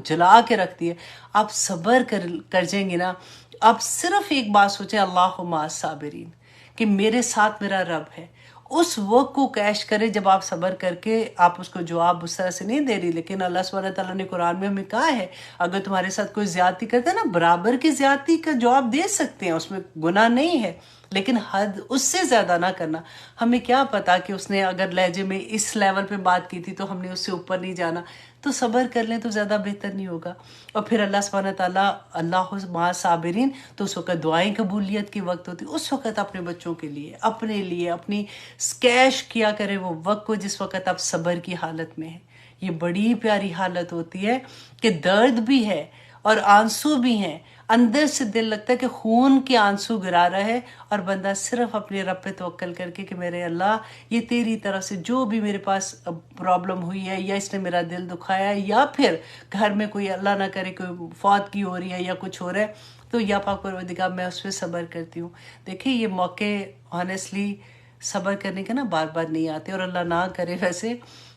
S1: جلا کے رکھتی ہے، آپ صبر کر جائیں گے نا. آپ صرف ایک بات سوچیں، اللہ مع الصابرین، کہ میرے ساتھ میرا رب ہے. اس وقت کو کیش کرے جب آپ صبر کر کے آپ اس کو جواب اس طرح سے نہیں دے رہی. لیکن اللہ سبحانہ تعالیٰ نے قرآن میں ہمیں کہا ہے اگر تمہارے ساتھ کوئی زیادتی کرتا ہے نا، برابر کی زیادتی کا جواب دے سکتے ہیں، اس میں گناہ نہیں ہے، لیکن حد اس سے زیادہ نہ کرنا. ہمیں کیا پتا کہ اس نے اگر لہجے میں اس لیول پہ بات کی تھی تو ہم نے اس سے اوپر نہیں جانا، تو صبر کر لیں تو زیادہ بہتر نہیں ہوگا. اور پھر اللہ سبحانہ تعالیٰ اللہ مع صابرین، تو اس وقت دعائیں قبولیت کی وقت ہوتی، اس وقت اپنے بچوں کے لیے، اپنے لیے، اپنی کیش کیا کرے وہ وقت کو جس وقت آپ صبر کی حالت میں ہیں. یہ بڑی پیاری حالت ہوتی ہے کہ درد بھی ہے اور آنسو بھی ہیں، اندر سے دل لگتا ہے کہ خون کے آنسو گرا رہا ہے، اور بندہ صرف اپنے رب پہ توکل کر کے کہ میرے اللہ یہ تیری طرف سے جو بھی میرے پاس پرابلم ہوئی ہے، یا اس نے میرا دل دکھایا ہے، یا پھر گھر میں کوئی اللہ نہ کرے کوئی فوت کی ہو رہی ہے یا کچھ ہو رہا ہے، تو یا پاک پروردگار میں اس پہ صبر کرتی ہوں. دیکھیں یہ موقع آنیسٹلی صبر کرنے کے نا بار بار نہیں آتے، اور اللہ نہ کرے. ویسے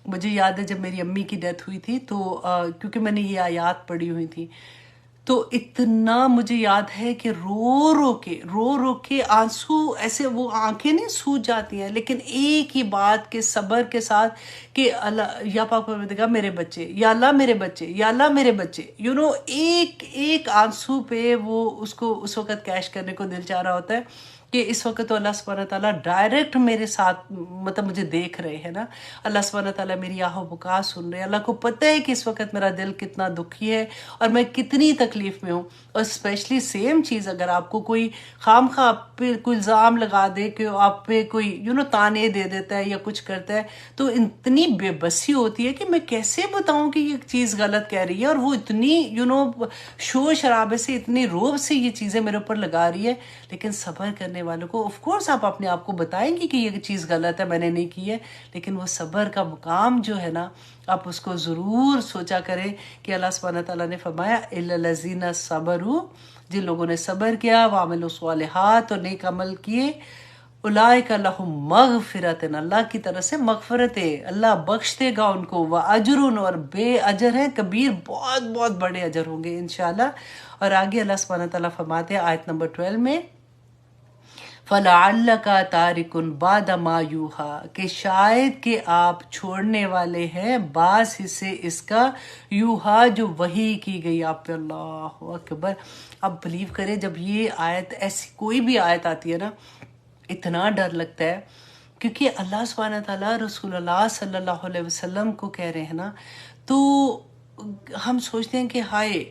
S1: مجھے یاد ہے جب میری امی کی ڈیتھ ہوئی تھی تو کیونکہ میں نے یہ آیات پڑھی ہوئی تھی، تو اتنا مجھے یاد ہے کہ رو رو کے آنسو ایسے، وہ آنکھیں نہیں سوج جاتی ہیں، لیکن ایک ہی بات کے صبر کے ساتھ کہ اللہ یا پاک پروردگار میرے بچے، یا اللہ میرے بچے، یا اللہ میرے بچے، ایک ایک آنسو پہ وہ اس کو اس وقت کیش کرنے کو دل چاہ رہا ہوتا ہے کہ اس وقت تو اللہ سبحانہ تعالیٰ ڈائریکٹ میرے ساتھ مطلب مجھے دیکھ رہے ہیں نا، اللہ سبحانہ تعالیٰ میری آہ و بکا سن رہے ہیں، اللہ کو پتہ ہے کہ اس وقت میرا دل کتنا دکھی ہے اور میں کتنی تکلیف میں ہوں. اور اسپیشلی سیم چیز اگر آپ کو کوئی خام خواہ آپ پہ کوئی الزام لگا دے کہ آپ پہ کوئی تانے دے دیتا ہے یا کچھ کرتا ہے، تو اتنی بے بسی ہوتی ہے کہ میں کیسے بتاؤں کہ یہ چیز غلط کہہ رہی ہے، اور وہ اتنی شور شرابے سے، اتنی روب سے یہ چیزیں میرے اوپر لگا رہی ہے. لیکن صبر کرنے والوں کو آف کورس آپ اپنے آپ کو بتائیں گے کہ یہ چیز غلط ہے، میں نے نہیں کی ہے، لیکن وہ صبر کا مقام جو ہے نا آپ اس کو ضرور سوچا کریں کہ اللہ سبحانہ تعالیٰ نے فرمایا اِلَّا الَّذِينَ صَبَرُوا، جن لوگوں نے صبر کیا، وَعَمِلُوا الصَّالِحَاتِ، اور نیک عمل کیے، اولئک لہم مغفرۃ، اللہ کی طرف سے مغفرت ہے، اللہ بخش دے گا ان کو، وَأَجْرٌ، اور بے اجر ہے کبیر، بہت بہت بڑے اجر ہوں گے انشاءاللہ. اور آگے اللہ سبحانہ تعالیٰ فرماتے ہیں آیت نمبر 12 میں، فَلَعَلَّكَ تَارِكٌ بَعْدَ مَا يُوحَىٰ، کہ شاید کہ آپ چھوڑنے والے ہیں بعض حصے اس کا، یوحا جو وحی کی گئی آپ پہ. اللہ اکبر. آپ بلیو کریں جب یہ آیت، ایسی کوئی بھی آیت آتی ہے نا، اتنا ڈر لگتا ہے، کیونکہ اللہ سبحانہ تعالیٰ رسول اللہ صلی اللہ علیہ وسلم کو کہہ رہے ہیں نا، تو ہم سوچتے ہیں کہ ہائے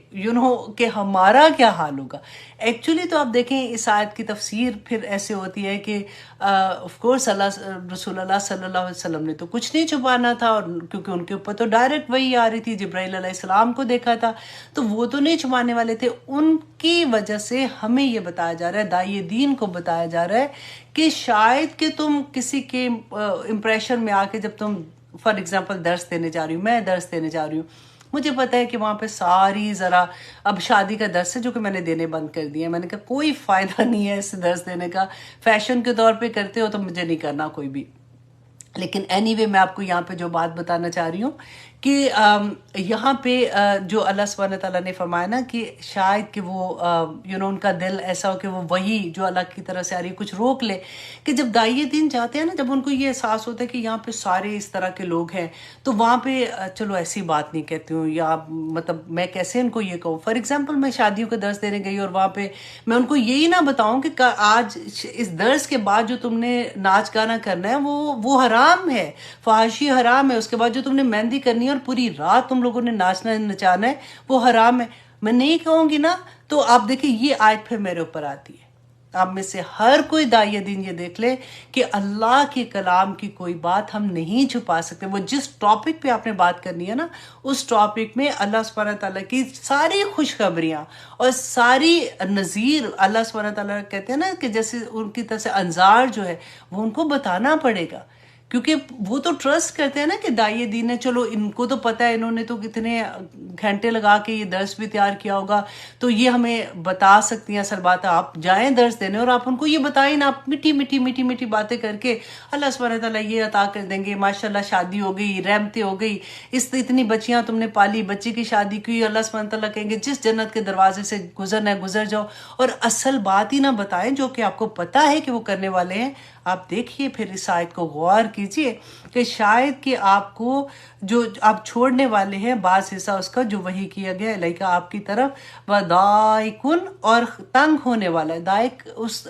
S1: کہ ہمارا کیا حال ہوگا. ایکچولی تو آپ دیکھیں اس آیت کی تفسیر پھر ایسے ہوتی ہے کہ آف کورس رسول اللہ صلی اللہ علیہ وسلم نے تو کچھ نہیں چھپانا تھا، اور کیونکہ ان کے اوپر تو ڈائریکٹ وہی آ رہی تھی، جبرائیل علیہ السلام کو دیکھا تھا، تو وہ تو نہیں چھپانے والے تھے. ان کی وجہ سے ہمیں یہ بتایا جا رہا ہے، داعی دین کو بتایا جا رہا ہے کہ شاید کہ تم کسی کے امپریشن میں آ کے، جب تم فار ایگزامپل درس دینے جا رہی ہوں، میں درس دینے جا رہی ہوں، مجھے پتا ہے کہ وہاں پہ ساری ذرا اب شادی کا درس ہے جو کہ میں نے دینے بند کر دیا ہے. میں نے کہا کوئی فائدہ نہیں ہے اس درس دینے کا، فیشن کے طور پہ کرتے ہو تو مجھے نہیں کرنا کوئی بھی. لیکن اینی وے میں آپ کو یہاں پہ جو بات بتانا چاہ رہی ہوں کہ یہاں پہ جو اللہ سبحانہ تعالیٰ نے فرمایا نا کہ شاید کہ وہ ان کا دل ایسا ہو کہ وہ وہی جو اللہ کی طرف سے آ رہی ہے کچھ روک لے، کہ جب داعی دین جاتے ہیں نا، جب ان کو یہ احساس ہوتا ہے کہ یہاں پہ سارے اس طرح کے لوگ ہیں، تو وہاں پہ چلو ایسی بات نہیں کہتی ہوں، یا مطلب میں کیسے ان کو یہ کہوں. فار ایگزامپل میں شادیوں کے درس دینے گئی اور وہاں پہ میں ان کو یہی نہ بتاؤں کہ آج اس درس کے بعد جو تم نے ناچ گانا کرنا ہے وہ حرام ہے، فحاشی حرام ہے، اس کے بعد جو تم نے مہندی کرنی ہے اور پوری رات تم لوگوں نے ناچنا نچانا ہے وہ حرام ہے. میں نہیں کہوں گی نا، تو آپ دیکھیں یہ آیت پھر میرے اوپر آتی ہے. آپ میں سے ہر کوئی داعی دین یہ دیکھ لے کہ اللہ کے کلام کی کوئی بات ہم نہیں چھپا سکتے. وہ جس ٹاپک پہ آپ نے بات کرنی ہے نا، اس ٹاپک میں اللہ سبحانہ تعالیٰ کی ساری خوشخبریاں اور ساری نذیر، اللہ سبحانہ تعالیٰ کہتے ہیں نا کہ جیسے ان کی طرف سے انذار جو ہے وہ ان کو بتانا پڑے گا کیونکہ وہ تو ٹرسٹ کرتے ہیں نا کہ داعی دین ہے، چلو ان کو تو پتہ ہے، انہوں نے تو کتنے گھنٹے لگا کے یہ درس بھی تیار کیا ہوگا، تو یہ ہمیں بتا سکتی ہیں اصل بات ہے۔ آپ جائیں درس دینے اور آپ ان کو یہ بتائیں نا، آپ میٹھی میٹھی میٹھی میٹھی باتیں کر کے اللہ سبحانہ تعالیٰ یہ عطا کر دیں گے، ماشاءاللہ شادی ہو گئی، رحمتیں ہو گئی، اتنی بچیاں تم نے پالی، بچے کی شادی کی، اللہ سبحانہ تعالیٰ کہیں گے جس جنت کے دروازے سے گزرنا ہے گزر جاؤ، اور اصل بات ہی نہ بتائیں جو کہ آپ کو پتہ ہے کہ وہ کرنے والے ہیں۔ آپ دیکھیے پھر اس آیت کو غور کیجئے کہ شاید کہ آپ کو جو آپ چھوڑنے والے ہیں بعض حصہ اس کا جو وحی کیا گیا ہے آپ کی طرف، وَدَائِكٌ، اور تنگ ہونے والا ہے۔ دائق اس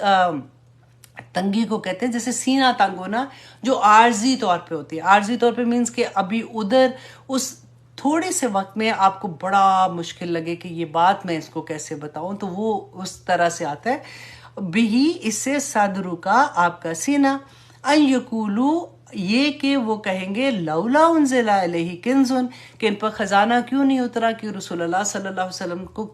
S1: تنگی کو کہتے ہیں جیسے سینہ تنگ ہونا جو عارضی طور پہ ہوتی ہے۔ عارضی طور پہ مینز کہ ابھی ادھر اس تھوڑے سے وقت میں آپ کو بڑا مشکل لگے کہ یہ بات میں اس کو کیسے بتاؤں، تو وہ اس طرح سے آتا ہے۔ بھی اس سے صدر کا آپ کا سینہ، ان یقولو، یہ کہ وہ کہیں گے لولا انزل علیہ کنزن، کہ ان پر خزانہ کیوں نہیں اترا، کہ رسول اللہ صلی اللہ علیہ وسلم کو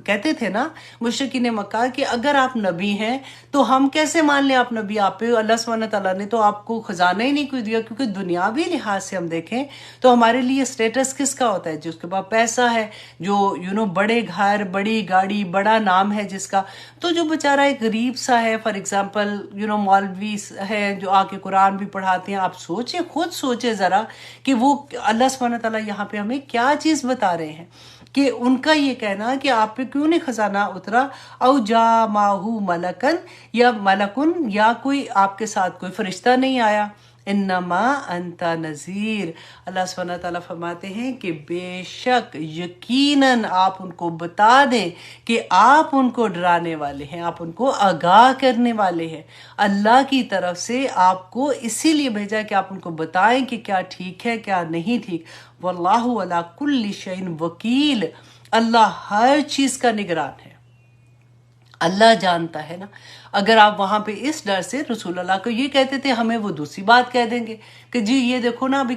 S1: کہتے تھے نا مشرکین مکہ کہ اگر آپ نبی ہیں تو ہم کیسے مان لیں آپ نبی، آپ پہ اللہ سبحانہ تعالیٰ نے تو آپ کو خزانہ ہی نہیں کوئی دیا، کیونکہ دنیاوی لحاظ سے ہم دیکھیں تو ہمارے لیے اسٹیٹس کس کا ہوتا ہے، جس کے پاس پیسہ ہے، جو بڑے گھر، بڑی گاڑی، بڑا نام ہے جس کا، تو جو بیچارہ ایک غریب سا ہے، فار ایگزامپل مولوی ہے جو آ کے قرآن بھی پڑھاتے ہیں، آپ سوچیں، خود سوچیں ذرا کہ وہ اللہ سبحانہ تعالیٰ یہاں پہ ہمیں کیا چیز بتا رہے ہیں کہ ان کا یہ کہنا کہ آپ پہ کیوں نہیں خزانہ اترا، او جا ماہو ملکن، یا ملکن، یا کوئی آپ کے ساتھ کوئی فرشتہ نہیں آیا، انما انت نذیر، اللہ سبحانہ تعالیٰ فرماتے ہیں کہ بے شک یقیناً آپ ان کو بتا دیں کہ آپ ان کو ڈرانے والے ہیں، آپ ان کو آگاہ کرنے والے ہیں، اللہ کی طرف سے آپ کو اسی لیے بھیجا کہ آپ ان کو بتائیں کہ کیا ٹھیک ہے کیا نہیں ٹھیک۔ واللہ علی کل شیء وکیل، اللہ ہر چیز کا نگران ہے، اللہ جانتا ہے نا۔ اگر آپ وہاں پہ اس ڈر سے رسول اللہ کو یہ کہتے تھے، ہمیں وہ دوسری بات کہہ دیں گے کہ جی یہ دیکھو نا، ابھی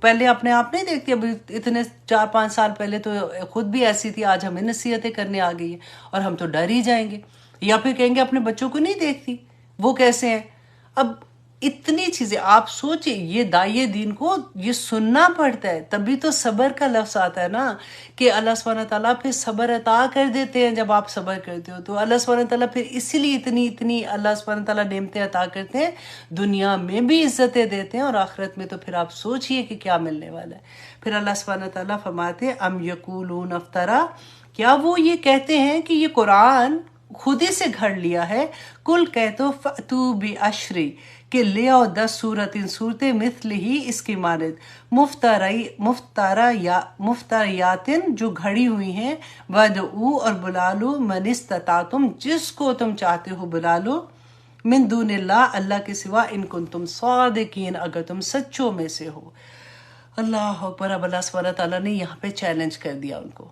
S1: پہلے اپنے آپ نہیں دیکھتی، ابھی اتنے 4-5 سال پہلے تو خود بھی ایسی تھی، آج ہمیں نصیحتیں کرنے آ گئی ہیں اور ہم تو ڈر ہی جائیں گے۔ یا پھر کہیں گے اپنے بچوں کو نہیں دیکھتی، وہ کیسے ہیں۔ اب اتنی چیزیں آپ سوچیں، یہ داعی دین کو یہ سننا پڑتا ہے، تبھی تو صبر کا لفظ آتا ہے نا، کہ اللہ سبحانہ تعالیٰ پھر صبر عطا کر دیتے ہیں۔ جب آپ صبر کرتے ہو تو اللہ سبحانہ تعالیٰ پھر اسی لیے اتنی اللہ سبحانہ تعالیٰ نعمتیں عطا کرتے ہیں، دنیا میں بھی عزتیں دیتے ہیں، اور آخرت میں تو پھر آپ سوچئے کہ کیا ملنے والا ہے۔ پھر اللہ سبحانہ تعالیٰ فرماتے ہیں ام یقولون افترا، کیا وہ یہ کہتے ہیں کہ یہ قرآن خود ہی سے گھڑ لیا ہے، کل کہتو فأتو بعشری، کہ لے آؤ 10 صورتیں مثل ہی اس کی مانند، مفتریاتن، جو گھڑی ہوئی ہیں، ودعو، اور بلا لو، من استطاعتم، جس کو تم چاہتے ہو بلا لو، من دون اللہ، اللہ کے سوا، ان کنتم صادقین، اگر تم سچوں میں سے ہو۔ اللہ اکبر۔ اب اللہ سبحانہ تعالیٰ نے یہاں پہ چیلنج کر دیا ان کو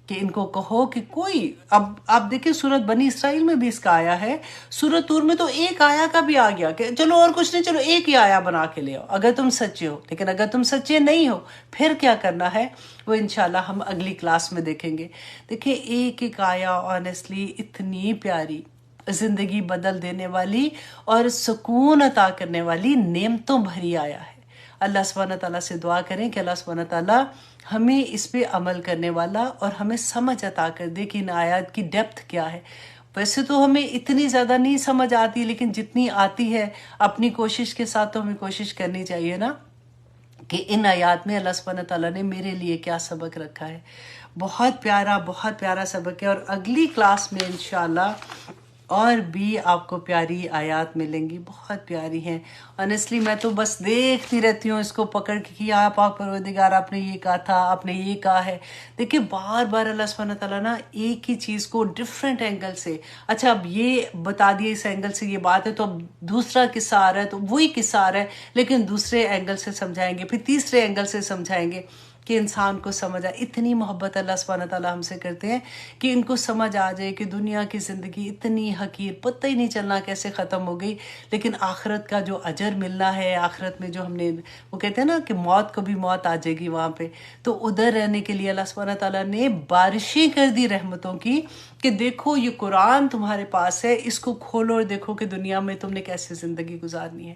S1: کہ ان کو کہو کہ کوئی، اب آپ دیکھیں سورت بنی اسرائیل میں بھی اس کا آیا ہے، سورت طور میں تو ایک آیا کا بھی آ گیا کہ چلو اور کچھ نہیں، چلو ایک ہی آیا بنا کے لے آؤ اگر تم سچے ہو، لیکن اگر تم سچے نہیں ہو پھر کیا کرنا ہے، وہ انشاءاللہ ہم اگلی کلاس میں دیکھیں گے۔ دیکھیں ایک ایک آیا آنیسٹلی اتنی پیاری، زندگی بدل دینے والی اور سکون عطا کرنے والی، نعمتوں بھری آیا ہے۔ اللہ سبحانہ تعالیٰ سے دعا کریں کہ اللہ سبحانہ تعالیٰ ہمیں اس پہ عمل کرنے والا اور ہمیں سمجھ عطا کر دے کہ ان آیات کی ڈیپتھ کیا ہے۔ ویسے تو ہمیں اتنی زیادہ نہیں سمجھ آتی، لیکن جتنی آتی ہے اپنی کوشش کے ساتھ تو ہمیں کوشش کرنی چاہیے نا، کہ ان آیات میں اللہ سبحانہ تعالیٰ نے میرے لیے کیا سبق رکھا ہے۔ بہت پیارا سبق ہے، اور اگلی کلاس میں انشاءاللہ اور بھی آپ کو پیاری آیات ملیں گی، بہت پیاری ہیں۔ آنیسٹلی میں تو بس دیکھتی رہتی ہوں اس کو پکڑ کے کہ یا پاک پروردگار آپ نے یہ کہا تھا، آپ نے یہ کہا ہے۔ دیکھیں بار بار اللہ سبحانہ تعالیٰ نا ایک ہی چیز کو ڈفرینٹ اینگل سے، اچھا اب یہ بتا دیا اس اینگل سے یہ بات ہے، تو اب دوسرا قصہ آ رہا ہے تو وہی قصہ آ رہا ہے لیکن دوسرے اینگل سے سمجھائیں گے، پھر تیسرے اینگل سے سمجھائیں گے کہ انسان کو سمجھ آئے۔ اتنی محبت اللہ سبحانہ تعالیٰ ہم سے کرتے ہیں کہ ان کو سمجھ آ جائے کہ دنیا کی زندگی اتنی حقیر، پتہ ہی نہیں چلنا کیسے ختم ہو گئی، لیکن آخرت کا جو اجر ملنا ہے، آخرت میں جو ہم نے، وہ کہتے ہیں نا کہ موت کو بھی موت آ جائے گی وہاں پہ، تو ادھر رہنے کے لیے اللہ سبحانہ تعالیٰ نے بارشیں کر دی رحمتوں کی کہ دیکھو یہ قرآن تمہارے پاس ہے، اس کو کھولو اور دیکھو کہ دنیا میں تم نے کیسے زندگی گزارنی ہے۔